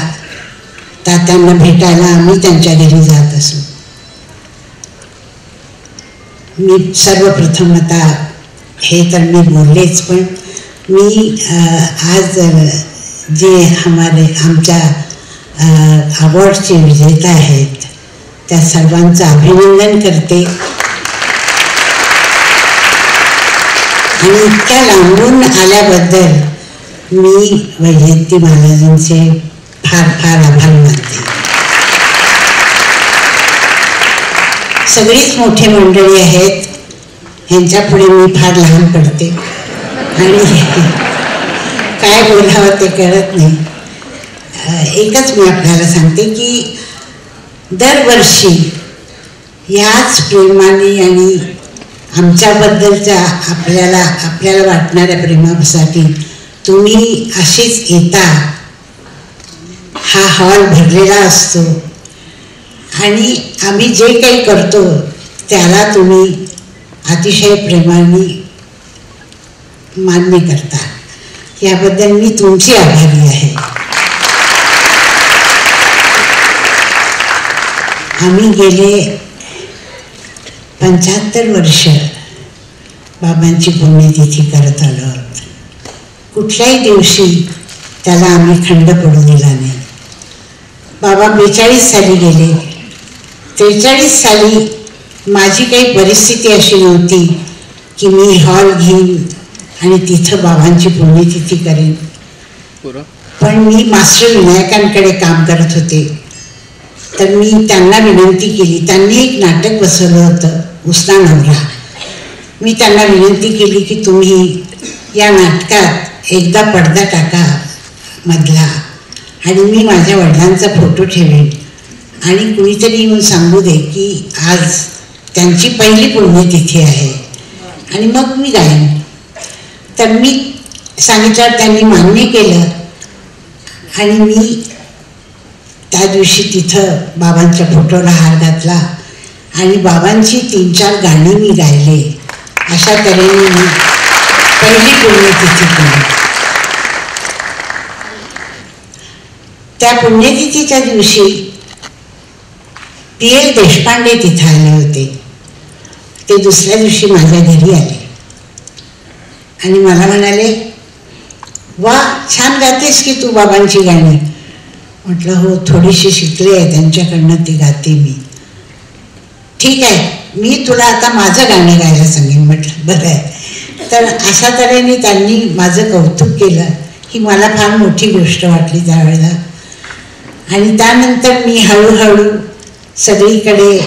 तात्यांना भेटायला आम्ही त्यांच्या घरी जात असू. मी सर्वप्रथम आता हे तर मी बोललेच, पण मी आज जे आमच्या अवॉर्डचे विजेता आहेत त्या सर्वांचं अभिनंदन करते. आणि इतक्या लांबून आल्याबद्दल मी वैजयंती महाराजांचे फार फार आभार मानते. सगळीच मोठी मंडळी आहेत, ह्यांच्यापुढे मी फार लहान पडते आणि काय बोलावं ते कळत नाही. एकच मी आपल्याला सांगते की दरवर्षी याच प्रेमाने आणि आमच्याबद्दलच्या आपल्याला वाटणाऱ्या प्रेमासाठी तुम्ही अशीच येता. हा हॉल भरलेला असतो आणि आम्ही जे काही करतो त्याला तुम्ही अतिशय प्रेमाने मान्य करता. याबद्दल मी तुमची आभारी आहे. आम्ही गेले 75 वर्ष बाबांची पुण्यतिथी करत आलो आहोत. कुठल्याही दिवशी त्याला आम्ही खंड पडू दिला नाही. बाबा 42 साली गेले. 43 साली माझी काही परिस्थिती अशी नव्हती की मी हॉल घेईन आणि तिथं बाबांची पुण्यतिथी करेन. पण मी मास्टर विनायकांकडे काम करत होते. तर मी त्यांना विनंती केली. त्यांनी एक नाटक बसवलं होतं उसना नवरा. मी त्यांना विनंती केली की तुम्ही या नाटकात एकदा पडदा टाका मधला आणि मी माझ्या वडिलांचा फोटो ठेवेन आणि कुणीतरी येऊन सांगू दे की आज त्यांची पहिली पुण्यतिथी आहे आणि मग मी गाईन. तर मी सांगितल्यावर त्यांनी मान्य केलं आणि मी त्या दिवशी तिथं बाबांच्या फोटोला हार घातला आणि बाबांची 3-4 गाणी मी गायले. अशा तऱ्हेने मी पहिली पुण्यतिथी केली. त्या पुण्यतिथीच्या दिवशी पी.एल. देशपांडे तिथं आले होते. ते दुसऱ्या दिवशी माझ्या घरी आले आणि मला म्हणाले, वा छान गातेस की तू बाबांची गाणी. म्हटलं हो, थोडीशी शिकले आहे त्यांच्याकडनं, ती गाते मी. ठीक आहे, मी तुला आता माझं गाणं गायला सांगेन. म्हटलं बरं आहे. तर अशा तऱ्हेने त्यांनी माझं कौतुक केलं. ही मला फार मोठी गोष्ट वाटली त्यावेळेला. आणि त्यानंतर मी हळूहळू सगळीकडे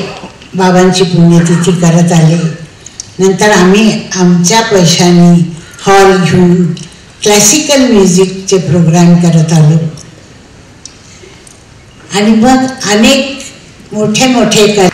बाबांची पुण्यतिथी करत आले. नंतर आम्ही आमच्या पैशांनी हॉल घेऊन क्लासिकल म्युझिकचे प्रोग्राम करत आलो आणि मग अनेक मोठे मोठे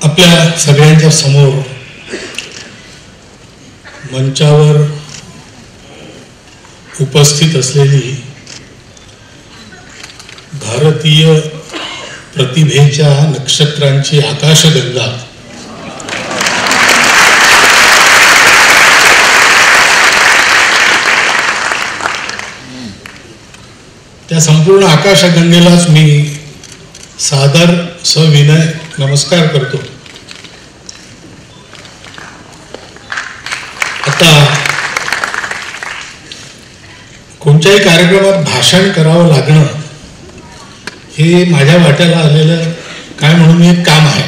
आपल्या सगळ्यांच्या समोर मंचावर उपस्थित असलेली भारतीय प्रतिभेच्या नक्षत्रांची आकाशगंगा त्या संपूर्ण आकाशगंगेलाच मी सादर सविनय नमस्कार करतो. आता कोणत्याही कार्यक्रमात भाषण करावं लागणं हे माझ्या वाट्याला आलेलं काय म्हणून एक काम आहे.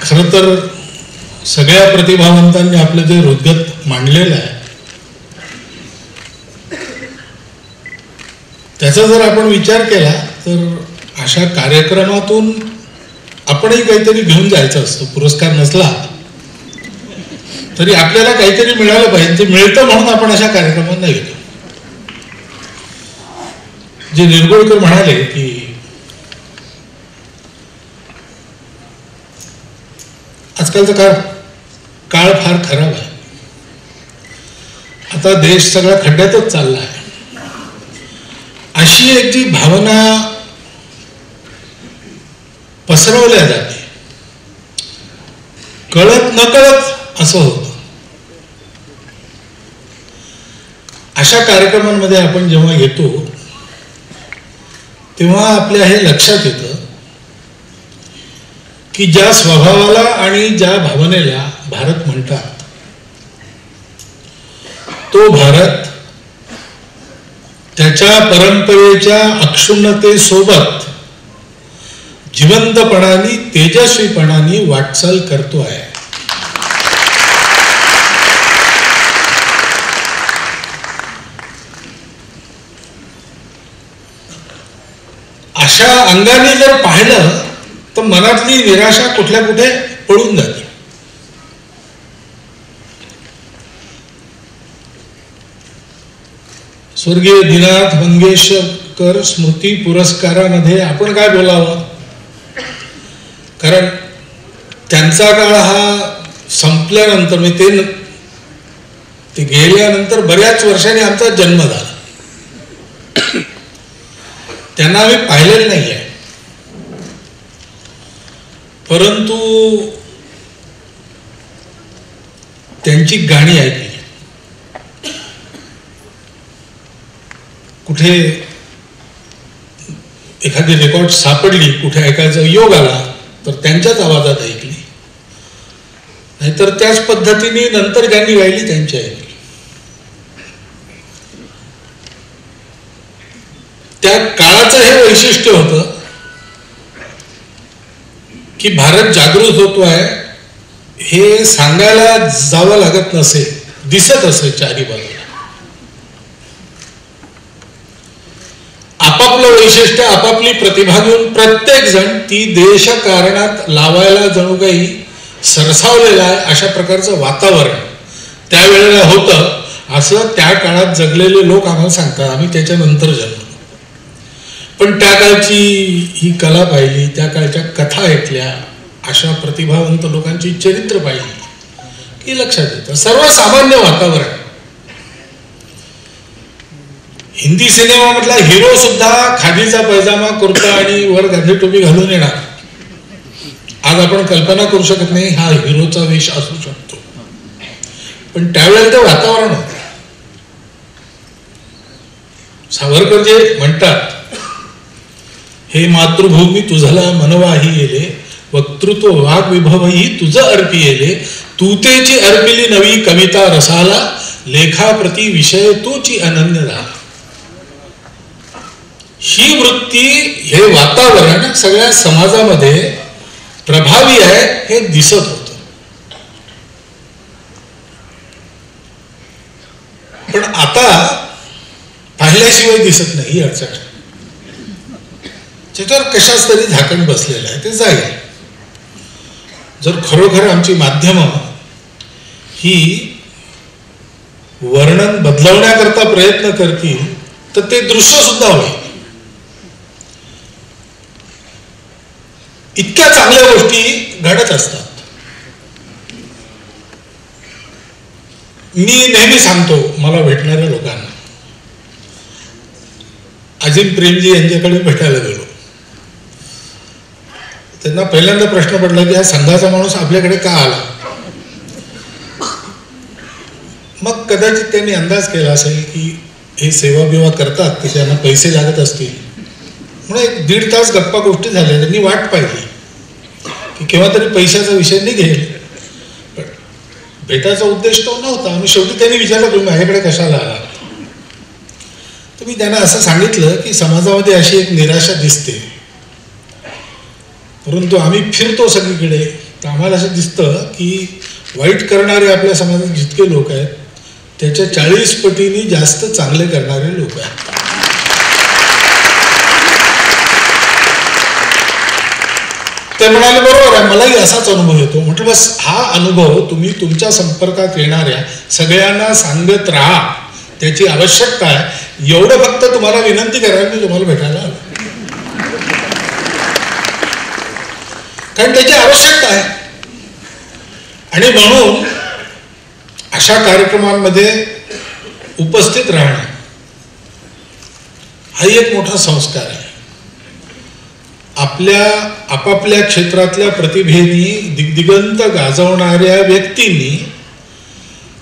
खरं तर सगळ्या प्रतिभावंतांनी आपलं जे हृदगत मांडलेलं आहे त्याचा जर आपण विचार केला तर अशा कार्यक्रमातून आपणही काहीतरी घेऊन जायचं असतं. पुरस्कार नसला तरी आपल्याला काहीतरी मिळालं पाहिजे. ते मिळतं म्हणून आपण अशा कार्यक्रमांना येतो. जे निरगुडकर म्हणाले की आजकालचा काळ फार खराब आहे. आता देश सगळा खड्ड्यातच चालला आहे. अशी एक जी भावना पसरवल्या जाते, कळत नकळत असं होतं. अशा कार्यक्रमांमध्ये आपण जेव्हा येतो तेव्हा आपल्या हे लक्षात येतं की ज्या स्वभावाला आणि ज्या भावनेला भारत म्हणतात तो भारत त्याच्या परंपरेच्या अक्षुण्णतेसोबत जिवंतपणाने तेजस्वीपणाने वाटचाल करतो आहे. अशा अंगाने जर पाहिलं तर मनातली निराशा कुठल्या कुठे पळून जाते. स्वर्गीय दीनानाथ मंगेशकर स्मृती पुरस्कारामध्ये आपण काय बोलावं, कारण त्यांचा काळ हा संपल्यानंतर म्हणजे ते गेल्यानंतर बऱ्याच वर्षांनी आमचा जन्म झाला. त्यांना आम्ही पाहिलेलं नाही आहे, परंतु त्यांची गाणी ऐकली. कुठे एखादी रेकॉर्ड सापडली, कुठे ऐकायचा योग आला तर त्यांच्याच आवाजात ऐकली, नाहीतर त्याच पद्धतीने नंतर ज्यांनी गायली त्यांची ऐकली. त्या काळाचं हे वैशिष्ट्य होतं की भारत जागृत होतो आहे हे सांगायला जावं लागत नसे, दिसत असे चारी बाजूला. आपापलं वैशिष्ट्य, आपापली प्रतिभा घेऊन प्रत्येक जण ती देश कारणात लावायला जणू काही सरसावलेलं आहे. अशा प्रकारचं वातावरण त्यावेळेला होतं असं त्या काळात जगलेले लोक आम्हाला सांगतात. आम्ही त्याच्यानंतर जन्मलो, पण त्या काळची ही कला पाहिली, त्या काळच्या कथा ऐकल्या, अशा प्रतिभावंत लोकांची चरित्र पाहिली की लक्षात येतं सर्वसामान्य वातावरण. हिंदी सिनेमामधला हिरो सुद्धा खादीचा पैजामा, कुर्ता आणि वर गांधी टोपी घालून येणार. आज आपण कल्पना करू शकत नाही हा हिरोचा वेश असू शकतो, पण त्यावेळेला ते वातावरण होतं. सावरकर जे म्हणतात, हे मातृभूमी तुझला मनवाही येले, वक्तृत्व वाग विभवही तुझ अर्पी येले, तूतेची अर्पिली नवी कविता रसाला, लेखाप्रती विषय तूची अनन्य झाला. ही वृत्ती, हे वातावरण सगळ्या समाजामध्ये प्रभावी आहे हे दिसत होत. पण आता पाहिल्याशिवाय दिसत नाही ही अडचण. त्याच्यावर कशाच तरी झाकण बसलेलं आहे, ते जाईल. जर खरोखर आमची माध्यमं ही वर्णन बदलवण्याकरता प्रयत्न करतील तर ते दृश्य सुद्धा होईल. इतक्या चांगल्या गोष्टी घडत असतात. मी नेहमी सांगतो मला भेटणाऱ्या लोकांना, अजिम प्रेमजी यांच्याकडे भेटायला गेलो, त्यांना पहिल्यांदा प्रश्न पडला की हा संघाचा माणूस आपल्याकडे का आला. मग कदाचित त्यांनी अंदाज केला असेल की हे सेवा बिवा करतात की त्यांना पैसे लागत असतील, म्हणून 1-1.5 तास गप्पा गोष्टी झाल्या. त्यांनी वाट पाहिली की केव्हा तरी पैशाचा विषय निघेल, पण भेटायचा उद्देश तो नव्हता. आणि शेवटी त्यांनी विचारलं तुम्ही माझ्याकडे कशाला आला. तर मी त्यांना असं सांगितलं की समाजामध्ये अशी एक निराशा दिसते, परंतु आम्ही फिरतो सगळीकडे तर आम्हाला असं दिसतं की वाईट करणारे आपल्या समाजात जितके लोक आहेत त्याच्या 40 पटीने जास्त चांगले करणारे लोक आहेत. ते म्हणाले बरोबर आहे, मलाही असाच अनुभव येतो. म्हटलं बस हा अनुभव तुम्ही तुमच्या संपर्कात येणाऱ्या सगळ्यांना सांगत राहा, त्याची आवश्यकता आहे. एवढं फक्त तुम्हाला विनंती करायला मी तुम्हाला भेटायला आलो, कारण त्याची आवश्यकता आहे. आणि म्हणून अशा कार्यक्रमांमध्ये उपस्थित राहणं हा एक मोठा संस्कार आहे. आपल्या आपापल्या क्षेत्रातल्या प्रतिभेनी दिग्दिगंत गाजवणाऱ्या व्यक्तींनी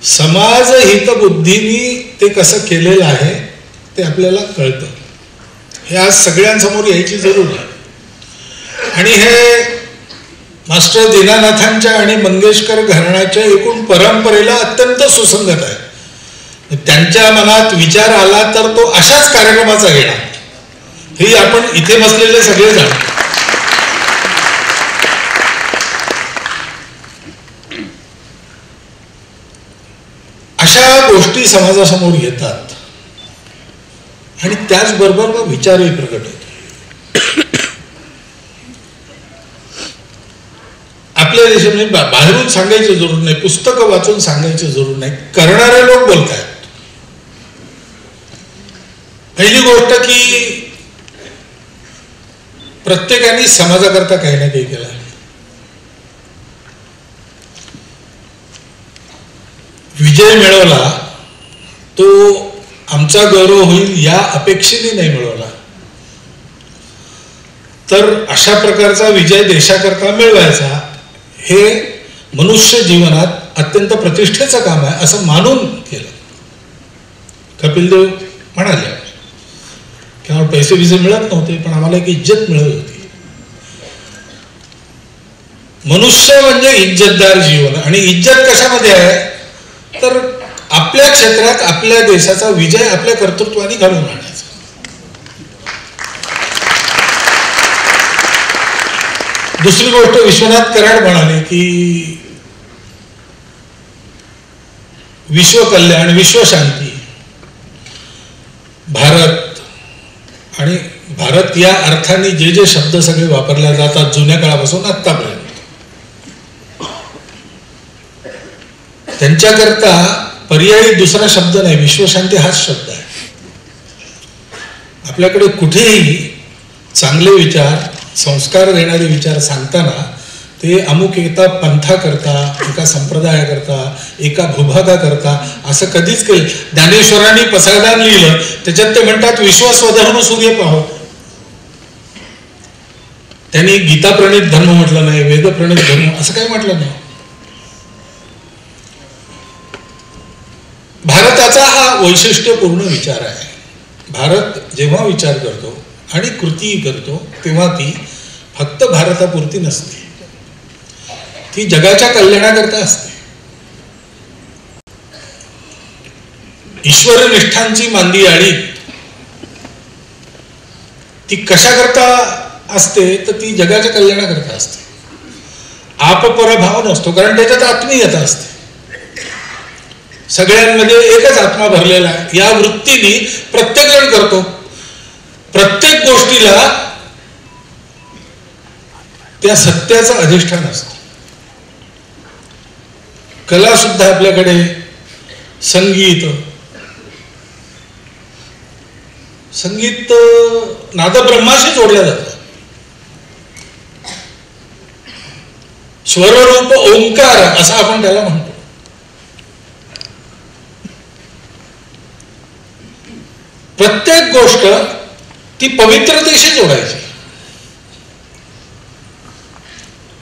समाज हितबुद्धीनी ते कसं केलेलं आहे ते आपल्याला कळतं. हे आज सगळ्यांसमोर यायची जरूर आहे. आणि हे मास्टर दीनानाथांच्या आणि मंगेशकर घराण्याच्या एकूण परंपरेला अत्यंत सुसंगत आहे. त्यांच्या मनात विचार आला तर तो अशाच कार्यक्रमाचा घेणार, हे आपण इथे बसलेले सगळे जण. अशा गोष्टी समाजासमोर येतात आणि त्याचबरोबर मग विचारही प्रगट होतो. आपल्या देशामध्ये बाहेरून सांगायची जरूर नाही, पुस्तकं वाचून सांगायची जरूर नाही, करणारे लोक बोलतात. पहिली गोष्ट की प्रत्येकाने समाजाकरता काही ना काही केलं. विजय मिळवला तो आमचा गौरव होईल या अपेक्षेने नाही मिळवला, तर अशा प्रकारचा विजय देशाकरता मिळवायचा हे मनुष्य जीवनात अत्यंत प्रतिष्ठेचं काम आहे असं मानून केलं. कपिल देव म्हणाले की आम्हाला पैसे बिसे मिळत नव्हते पण आम्हाला एक इज्जत मिळत होती. मनुष्य म्हणजे इज्जतदार जीवन. आणि इज्जत कशामध्ये आहे तर आपल्या क्षेत्रात आपल्या देशाचा विजय आपल्या कर्तृत्वाने घडवून आणायचा. दुसरी गोष्ट विश्वनाथ कराड म्हणाले की विश्वकल्याण, विश्वशांती, भारत, आणि भारत या अर्थाने जे जे शब्द सगळे वापरले जातात जुन्या काळापासून आत्तापर्यंत, त्यांच्याकरता पर्यायी दुसरा शब्द नाही, विश्वशांती हाच शब्द आहे. आपल्याकडे कुठेही चांगले विचार, संस्कार देणारे विचार सांगताना ते अमुक एका पंथाकरता, एका संप्रदायाकरता, एका भूभागाकरता असं कधीच केलं. ज्ञानेश्वरांनी पसायदान लिहिलं, त्याच्यात ते म्हणतात विश्वस्वधर्म सूर्य पाहो. त्यांनी गीता प्रणित धर्म म्हटलं नाही, वेद प्रणित धर्म असं काही म्हटलं नाही. भारताचा हा वैशिष्ट्यपूर्ण विचार आहे. भारत जेव्हा विचार करतो आणि कृती करतो तेव्हा ती फक्त भारतापुरती नसते, ती जगाच्या कल्याणाकरता असते. ईश्वरनिष्ठांची मांदी आळी ती कशाकरता असते तर ती जगाच्या कल्याणाकरता असते. आपपरभाव नसतो, कारण त्याच्यात आत्मीयता असते. सगळ्यांमध्ये एकच आत्मा भरलेला आहे. या वृत्तीने प्रत्येकजण करतो. प्रत्येक गोष्टीला त्या सत्याचं अधिष्ठान असतं. कला सुद्धा आपल्याकडे, संगीत नादब्रह्माशी जोडल्या जातं. स्वररूप ओंकार असं आपण त्याला म्हणतो. प्रत्येक गोष्ट ती पवित्रतेशी जोडायची,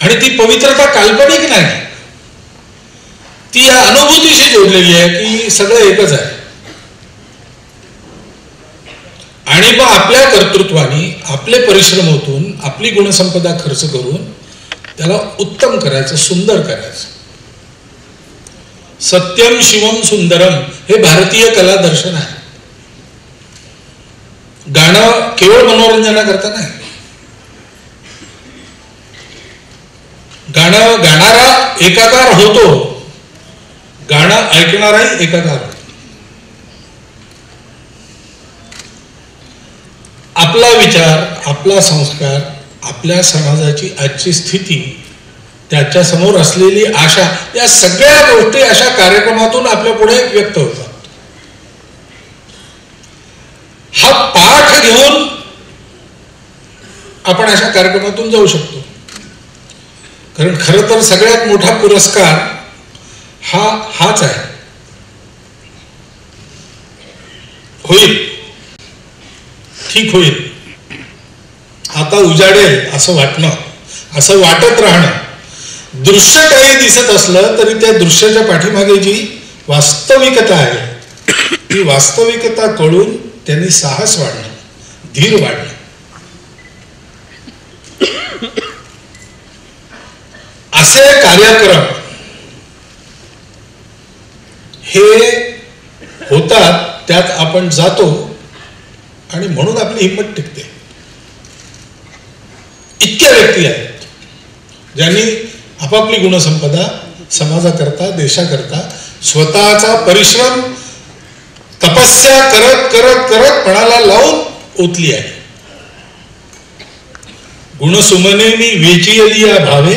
आणि ती पवित्रता काल्पनिक नाही, ती या अनुभूतीशी जोडलेली आहे की सगळं एकच आहे. आणि मग आपल्या कर्तृत्वाने, आपले परिश्रमातून, आपली गुणसंपदा खर्च करून त्याला उत्तम करायचं, सुंदर करायचं. सत्यम शिवम सुंदरम हे भारतीय कला दर्शन आहे. गाणं केवळ मनोरंजनाकरता नाही, गाणं गाणारा एकाकार होतो, गाणं ऐकणाराही एकाकार होतो. आपला विचार, आपला संस्कार, आपल्या समाजाची आजची स्थिती, त्याच्या समोर असलेली आशा, या सगळ्या गोष्टी अशा कार्यक्रमातून आपल्या पुढे व्यक्त होतात. हा पाठ घेऊन आपण अशा कार्यक्रमातून जाऊ शकतो. कारण खरं तर सगळ्यात मोठा पुरस्कार हाच आहे. होईल, ठीक होईल, आता उजाडेल असं वाटणं, असं वाटत राहणं. दृश्य काही दिसत असलं तरी त्या दृश्याच्या पाठीमागे जी वास्तविकता आहे ती वास्तविकता कळून त्यांनी साहस वाढलं, धीर वाढलं. असे कार्यक्रम हे होतात, त्यात आपण जातो आणि म्हणून आपली हिंमत टिकते. इतक्या व्यक्ती आहेत ज्यांनी आपापली गुणसंपदा समाजाकरता, देशाकरता स्वतःचा परिश्रम, तपस्या करत करत करत पणाला लावून ओतली आहे. गुणसुमने मी वेचियली या भावे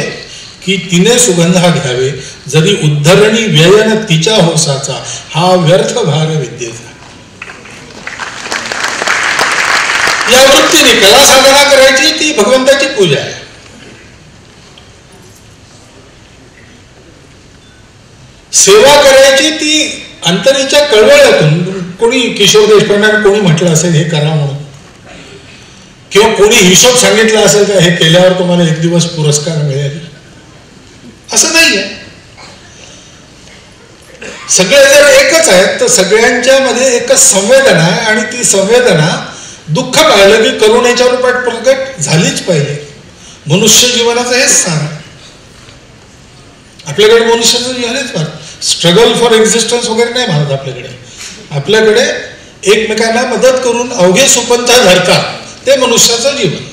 की तिने सुगंधा घ्यावे, जरी उद्धरणी व्ययन तिच्या होसाचा, हा व्यर्थ भार विद्येचा. या वृत्तीने कला साधना करायची, ती भगवंताची पूजा आहे. सेवा करायची ती अंतरीच्या कळवळ्यातून. कोणी किशोर देशपांडे कोणी म्हटलं असेल हे करा म्हणून, किंवा कोणी हिशोब सांगितला असेल का हे केल्यावर तुम्हाला एक दिवस पुरस्कार मिळेल, असं नाहीये. सगळे जर एकच आहेत तर सगळ्यांच्या मध्ये एकच संवेदना आहे, आणि ती संवेदना दुःख पाहिलं की करुणेच्या रूपात प्रकट झालीच पाहिजे. मनुष्य जीवनाचं हेच स्थान आहे. आपल्याकडे मनुष्याचं जीवन हेच फार स्ट्रगल फॉर एक्झिस्टन्स वगैरे नाही म्हणत. आपल्याकडे एकमेकांना मदत करून अवघे सुपंथ धरतात, ते मनुष्याचं जीवन.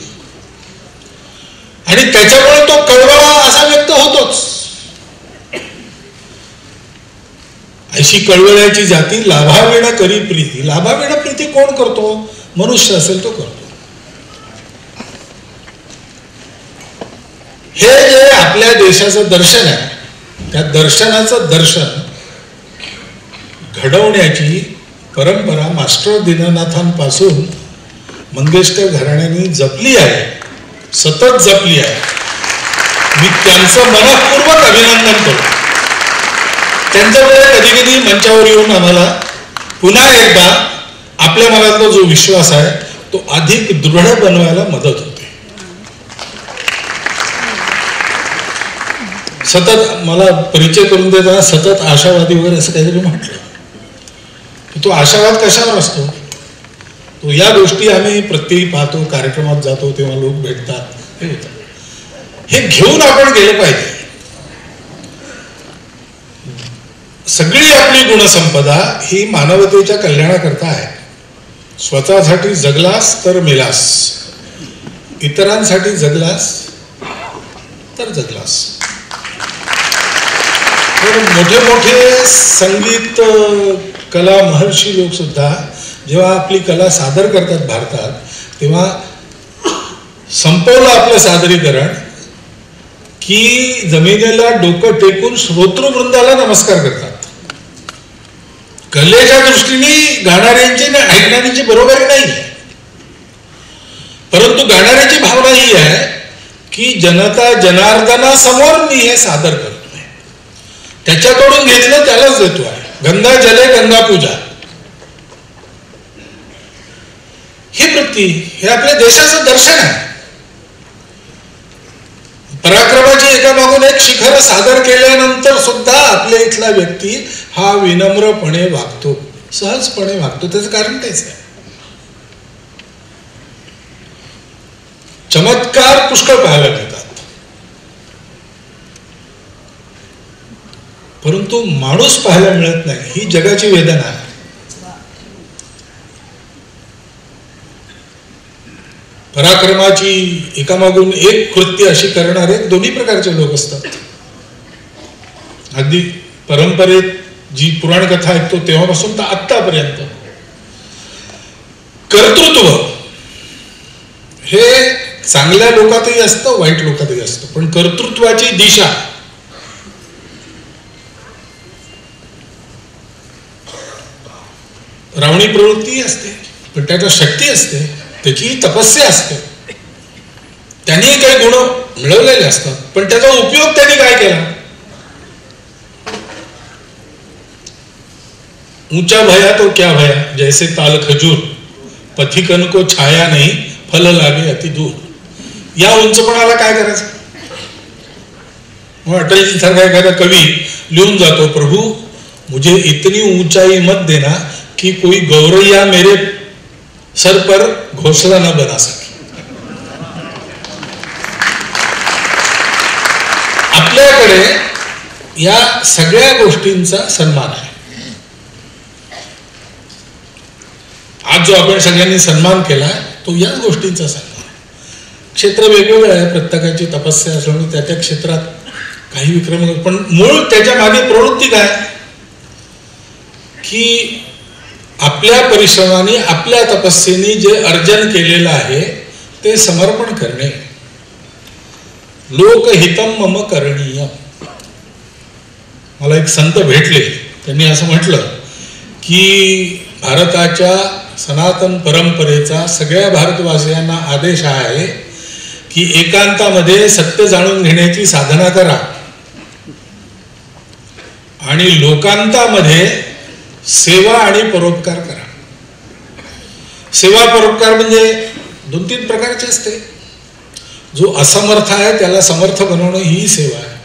आणि त्याच्यामुळे तो कळवळा असा व्यक्त होतोच. अशी कळवळ्याची जाती लाभाविण करी प्रीती. लाभाविण प्रीती कोण करतो? मनुष्य असेल तो करतो. हे जे आपल्या देशाचं दर्शन आहे, त्या दर्शनाचं दर्शन घडवण्याची परंपरा मास्टर दीनानाथांपासून मंगेशकर घराण्याने जपली आहे, सतत जपली आहे. मी त्यांचं मनःपूर्वक अभिनंदन करतो. त्यांच्यामुळे कधी कधी मंचावर येऊन आम्हाला पुन्हा एकदा आपल्या मनातला जो विश्वास आहे तो अधिक दृढ बनवायला मदत होते. सतत मला परिचय करून देताना सतत आशावादी वगैरे असं काहीतरी म्हटलं. तो आशावाद कशावर असतो? तो या गोष्टी आम्ही प्रत्येक पाहतो, कार्यक्रमात जातो तेव्हा लोक भेटतात, हे होतं. हे घेऊन आपण गेले पाहिजे. सगळी आपली गुणसंपदा ही मानवतेच्या कल्याणाकरता आहे. स्वतःसाठी जगलास तर मेलास, इतरांसाठी जगलास तर जगलास. तर मोठे मोठे संगीत कला महर्षी लोक सुद्धा जेव्हा आपली कला सादर करतात भारतात, तेव्हा संपवलं आपलं सादरीकरण की जमिनीला डोकं टेकून श्रोतृवृंदाला नमस्कार करतात. कलेच्या दृष्टीने गाणाऱ्यांची आणि ऐकणाऱ्यांची बरोबरी नाही आहे, परंतु गाणाऱ्याची भावना ही आहे की जनता जनार्दनासमोर मी हे सादर करतोय, त्याच्याकडून घेतलं त्यालाच देतो आहे. गंगा जले गंगा पूजा ही वृत्ती, हे आपल्या देशाचं दर्शन आहे. पराक्रमाची एकामागून एक शिखर सादर केल्यानंतर सुद्धा आपल्या इथला व्यक्ती हा विनम्रपणे वागतो, सहजपणे वागतो. त्याचं कारण तेच आहे. चमत्कार पुष्कळ पाहायला मिळतात, परंतु माणूस पाहायला मिळत नाही. ही जगाची वेदना आहे. पराक्रमाची एकामागून एक कृत्य अशी करणारे दोन्ही प्रकारचे लोक असतात. अगदी परंपरेत जी पुराण कथा ऐकतो तेव्हापासून तर आत्तापर्यंत कर्तृत्व हे चांगल्या लोकातही असतं, वाईट लोकातही असतं. पण कर्तृत्वाची दिशा रावणी प्रवृत्ती असते, पण त्याच्या शक्ती असते, त्याची तपस्या असते. त्यांनी काही गुण मिळवलेले असतात, पण त्याचा उपयोग त्यांनी काय केला? ऊंचा भया तो क्या भया, जैसे ताल खजूर, पथिकन को छाया नहीं, फल लागे अति दूर. या उंचपणाला काय करायचं? मग अटलजी सारखा एखादा कवी लिहून जातो, प्रभु मुझे इतनी ऊंचाई मत देना कि कोई गौरैया मेरे सर पर घोंसला न बना सके. आपल्याकडे या सगळ्या गोष्टींचा सन्मान आहे. आज जो आपण सगळ्यांनी सन्मान केला तो याच गोष्टींचा सन्मान आहे. क्षेत्र वेगवेगळं आहे, प्रत्येकाची तपस्या असल्यामुळे त्या त्या क्षेत्रात काही विक्रम, पण मूळ त्याच्या मागे प्रवृत्ती काय की आपल्या परिश्रमाने आपल्या तपस्येने जे अर्जन केलेलं आहे ते समर्पण करणे. लोकहितम मम करणीय. मला एक संत भेटले, त्यांनी असं म्हटलं की भारताच्या सनातन परंपरेचा सगळ्या भारतवासियांना आदेश आहे की एकांतामध्ये सत्य जाणून घेण्याची साधना करा आणि लोकांतामध्ये सेवा आणि परोपकार करा. सेवा परोपकार म्हणजे 2-3 प्रकारचे असते. जो असमर्थ आहे त्याला समर्थ बनवणं ही सेवा आहे.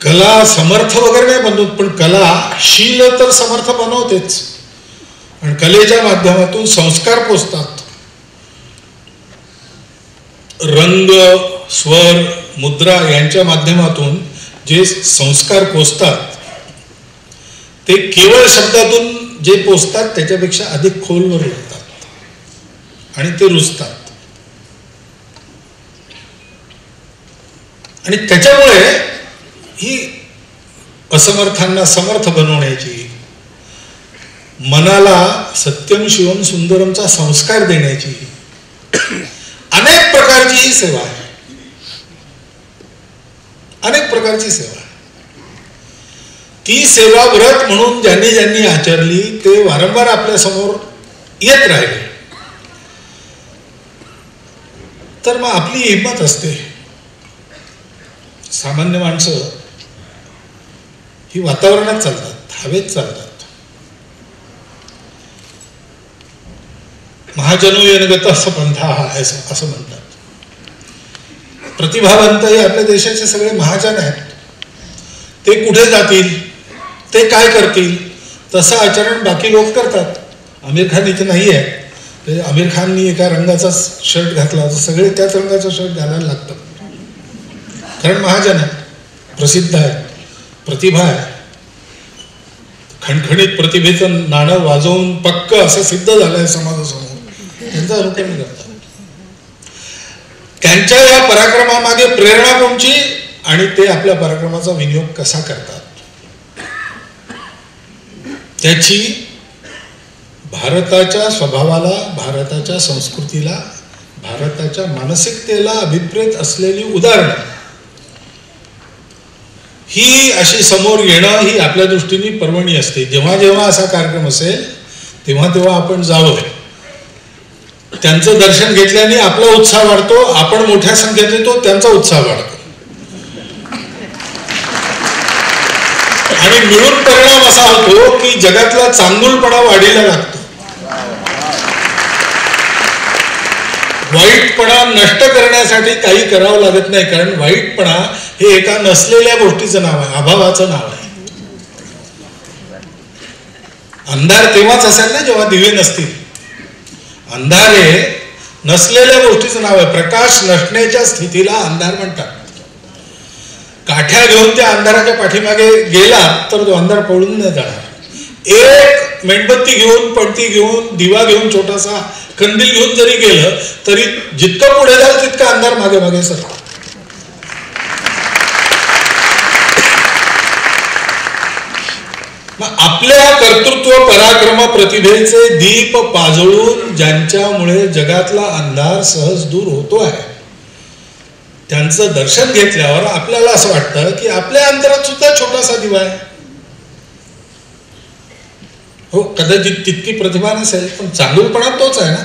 कला समर्थ वगैरे नाही बनवत, पण कला शील तर समर्थ बनवतेच. आणि कलेच्या माध्यमातून संस्कार पोचतात. रंग, स्वर, मुद्रा यांच्या माध्यमातून जे संस्कार पोचतात ते केवळ शब्दातून जे पोचतात त्याच्यापेक्षा अधिक खोलवर लागतात. आणि ते रुजतात. आणि त्याच्यामुळे ही असमर्थांना समर्थ बनवण्याची, मनाला सत्यम शिवम सुंदरमचा संस्कार देण्याची अनेक प्रकारची ही सेवा आहे. अनेक प्रकारची सेवा. ती सेवा व्रत म्हणून ज्यांनी ज्यांनी आचरली ते वारंवार आपल्या समोर येत राहिले. तर मग आपली हिंमत असते. सामान्य माणसं ही वातावरणात चालतात, हवेत चालतात. महाजनोयनगत असं पंथा असं म्हणतात. प्रतिभावंत हे आपल्या देशाचे सगळे महाजन आहेत. ते कुठे जातील, ते काय करतील तसं आचरण बाकी लोक करतात. आमिर खान इथे नाही आहे, ते आमिर खाननी एका रंगाचा शर्ट घातला तर सगळे त्याच रंगाचा शर्ट घालायला लागतात. कारण महाजन आहे, प्रसिद्ध आहे, प्रतिभा आहे. खणखणीत प्रतिभेचं नाणं वाजवून पक्क असं सिद्ध झालंय समाजासमोर. त्यांचं अनुकरण करतात. त्यांच्या या पराक्रमामागे प्रेरणा कोणची आणि ते आपल्या पराक्रमाचा विनियोग कसा करतात त्याची भारताच्या स्वभावाला, भारताच्या संस्कृतीला, भारताच्या मानसिकतेला अभिप्रेत असलेली उदाहरणं ही अशी समोर येणं ही आपल्या दृष्टीने पर्वणी असते. जेव्हा जेव्हा असा कार्यक्रम असेल तेव्हा तेव्हा आपण जावं. त्यांचं दर्शन घेतल्याने आपला उत्साह वाढतो. आपण मोठ्या संख्येत येतो, त्यांचा उत्साह वाढतो. आणि मिळून परिणाम असा होतो की जगातला चांगुलपणा वाढीला लागतो. वाईटपणा नष्ट करण्यासाठी काही करावं लागत नाही. कारण वाईटपणा हे एका नसलेल्या गोष्टीचं नाव आहे, अभावाचं नाव आहे. अंधार तेव्हाच असेल ना जेव्हा दिवे नसतील. अंधार हे नसलेल्या गोष्टीचं नाव आहे. प्रकाश नसण्याच्या स्थितीला अंधार म्हणतात. काठ्या घेऊन त्या अंधाराच्या पाठीमागे गेला तर तो अंधार पळून नाही जाणार. एक मेणबत्ती घेऊन, पणती घेऊन, दिवा घेऊन, छोटासा कंदील घेऊन जरी गेलं तरी जितकं पुढे जाल तितका अंधार मागे मागे सरतो. मग आपल्या कर्तृत्व, पराक्रम, प्रतिभेचे दीप पाजळून ज्यांच्यामुळे जगातला अंधार सहज दूर होतो आहे त्यांचं दर्शन घेतल्यावर आपल्याला असं वाटतं की आपल्या अंतरात सुद्धा छोटासा दिवा आहे. हो, कदाचित तितकी प्रतिभा नसेल पण चांगुलपणा तोच आहे ना.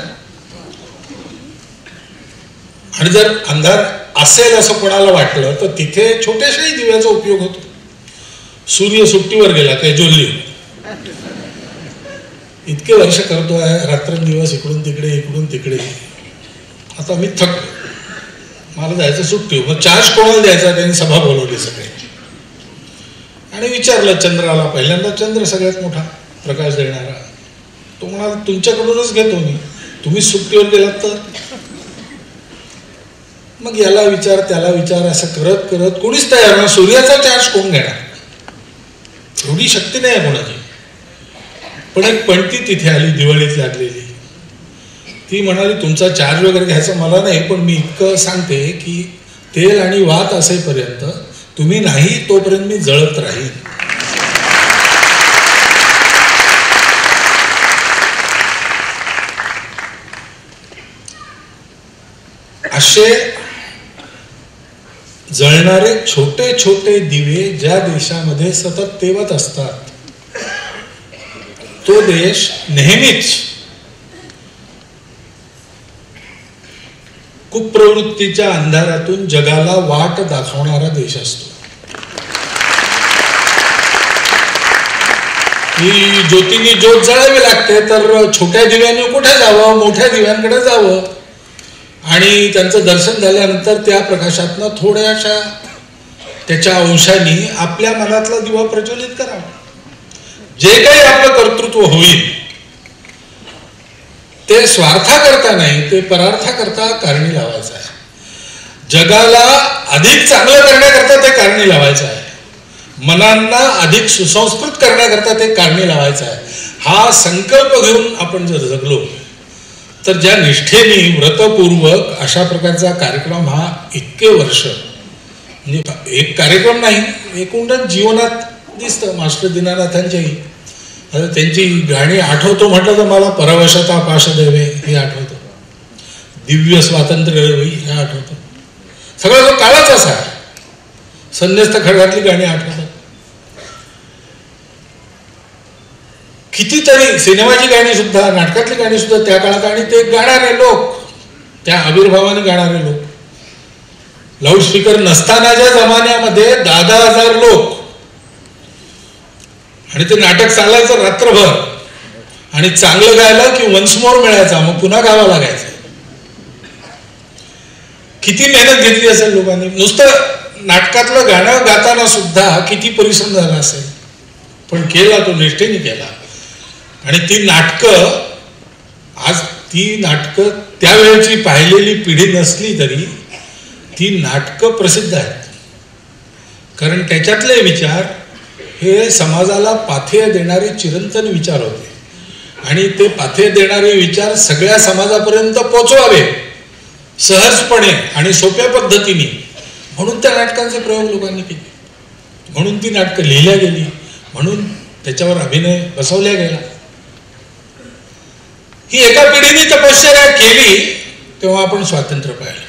आणि जर अंधार असेल असं कोणाला वाटलं तर तिथे छोट्याशाही दिव्याचा उपयोग होतो. सूर्य सुट्टीवर गेला काय ज्वल्ली, इतके वर्ष करतोय रात्रंदिवस, इकडून तिकडे इकडून तिकडे. आता मी थकलो, मला जायचं सुट्टी. मग चार्ज कोणाला द्यायचा, त्यांनी सभा बोलवली सगळे आणि विचारलं चंद्राला. पहिल्यांदा चंद्र सगळ्यात मोठा प्रकाश देणारा. तो म्हणाला तुमच्याकडूनच घेतो मी, तुम्ही सुट्टीवर गेलात तर. मग याला विचार त्याला विचार असं करत करत कोणीच तयार नाही. सूर्याचा चार्ज कोण घेणार, एवढी शक्ती नाही आहे कोणाची. पण एक पणती तिथे आली दिवाळीत लागलेली. ती म्हणाली तुमचा चार्ज वगैरे घ्यायचा मला नाही, पण मी इतकं सांगते की तेल आणि वात असेपर्यंत तुम्ही नाही तोपर्यंत मी जळत राहीन. असे जळणारे छोटे छोटे दिवे ज्या देशामध्ये सतत तेवत असतात तो देश नेहमीच कुप्रवृत्तीच्या अंधारातून जगाला वाट दाखवणारा देश असतो. ही ज्योतींनी ज्योत जळावी लागते तर छोट्या दिव्याने कुठे जावं, मोठ्या दिव्यांकडे जावं आणि त्यांचं दर्शन झाल्यानंतर त्या प्रकाशातनं थोड्याशा त्याच्या अंशाने आपल्या मनातला दिवा प्रज्वलित करावा. जे काही आपलं कर्तृत्व होईल ते स्वार्था करता नाही, ते परार्था करता कारणी लावायचं आहे. जगाला अधिक चांगलं करण्याकरता ते कारणी लावायचं आहे. मनांना अधिक सुसंस्कृत करण्याकरता ते कारणी लावायचं आहे. हा संकल्प घेऊन आपण जर जगलो तर ज्या निष्ठेने व्रतपूर्वक अशा प्रकारचा कार्यक्रम हा इतके वर्ष, म्हणजे एक कार्यक्रम नाही, एकूणच जीवनात दिसतं. मास्टर दीनानाथांच्याही आता त्यांची गाणी आठवतो म्हटलं तर मला परवशता पाशदेवे हे आठवतं, दिव्य स्वातंत्र्य रवी हे आठवतं. सगळा जो काळच असा, संन्यस्त खडगातली गाणी आठवतात. कितीतरी सिनेमाची गाणी सुद्धा, नाटकातली गाणी सुद्धा त्या काळात, आणि ते गाणारे लोक, त्या आविर्भावाने गाणारे लोक. लाऊडस्पीकर नसतानाच्या जमान्यामध्ये 10,000 लोक, आणि ते नाटक चालायचं रात्रभर, आणि चांगलं गायलं की वन्स मोर मिळायचा, मग पुन्हा गावं लागायचं. किती मेहनत घेतली असेल लोकांनी. नुसतं नाटकातलं गाणं गाताना सुद्धा किती परिश्रम झाला असेल, पण केला तो निष्ठेने केला. आणि ती नाटकं, आज ती नाटकं त्यावेळेची पाहिलेली पिढी नसली तरी ती नाटकं प्रसिद्ध आहेत, कारण त्याच्यातले विचार हे समाजाला पाथेय देणारे चिरंतन विचार होते, आणि ते पाथेय देणारे विचार सगळ्या समाजापर्यंत पोचवावे सहजपणे आणि सोप्या पद्धतीने, म्हणून त्या नाटकांचे प्रयोग लोकांनी केले, म्हणून ती नाटकं लिहिल्या गेली, म्हणून त्याच्यावर अभिनय बसवल्या गेला. ही एका पिढीने तपश्चर्या केली तेव्हा आपण स्वातंत्र्य पाहिलं.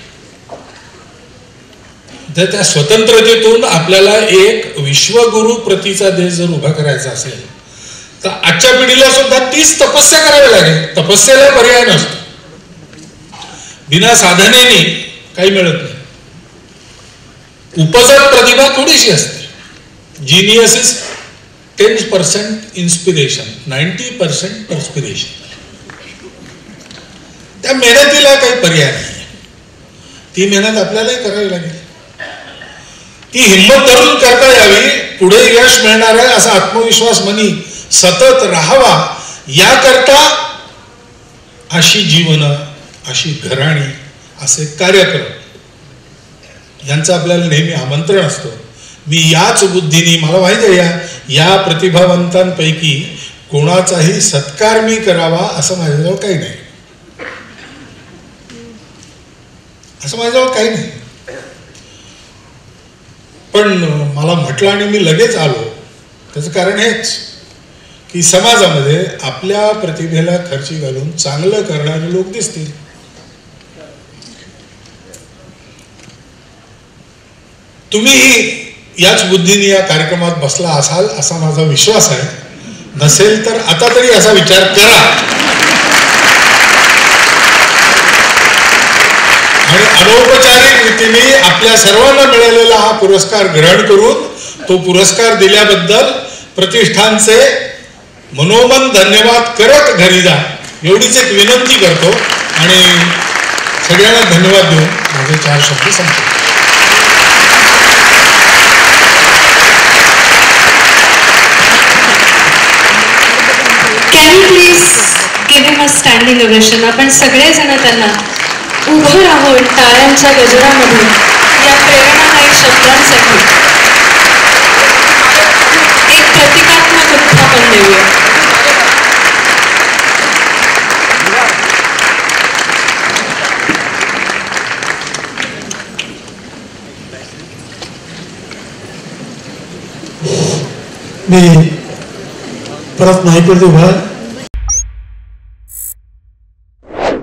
जर त्या स्वतंत्रतेतून आपल्याला एक विश्वगुरु प्रतीचा देश जर उभा करायचा असेल तर आजच्या पिढीला सुद्धा तीच तपस्या करावी लागेल. तपस्येला पर्याय नसतो. बिना साधनेने काही मिळत नाही. उपजत प्रतिभा थोडीशी असते. Genius is 10% inspiration, 90% perspiration. त्या मेहनतीला काही पर्याय नाही. ती मेहनत आपल्यालाही करावी लागेल. ती हिंमत धरून करता यावी. पुढे यश मिळणार आहे असा आत्मविश्वास मनी सतत राहावा, याकरता अशी जीवनं, अशी घराणी, असे कार्यक्रम यांचं आपल्याला नेहमी आमंत्रण असतं. मी याच बुद्धीने, मला माहिती आहे या प्रतिभावंतांपैकी कोणाचाही सत्कार मी करावा असं माझ्याजवळ काही नाही, असं माझ्याजवळ काही नाही. पण मला म्हटलं आणि मी लगेच आलो, त्याचं कारण हेच की समाजामध्ये आपल्या प्रतिभेला खर्ची घालून चांगलं करणारे लोक दिसतील. तुम्हीही याच बुद्धीने या कार्यक्रमात बसला असाल असा माझा विश्वास आहे. नसेल तर आता तरी असा विचार करा आणि अनौपचारिक रीतीने आपल्या सर्वांना मिळालेला हा पुरस्कार ग्रहण करून तो पुरस्कार दिल्याबद्दल प्रतिष्ठानचे मनोमन धन्यवाद करत घरी जा, एवढीच एक विनंती करतो आणि सगळ्यांना धन्यवाद देऊन माझे 4 शब्द संपतो. Can you please give him a standing ovation? आपण सगळेजण त्यांना उभं राहून टाळ्यांच्या गजरामध्ये या प्रेरणादायी शब्दांसाठी एक प्रतिकात्मक उत्थापन देऊया. मी परत माहिती उभा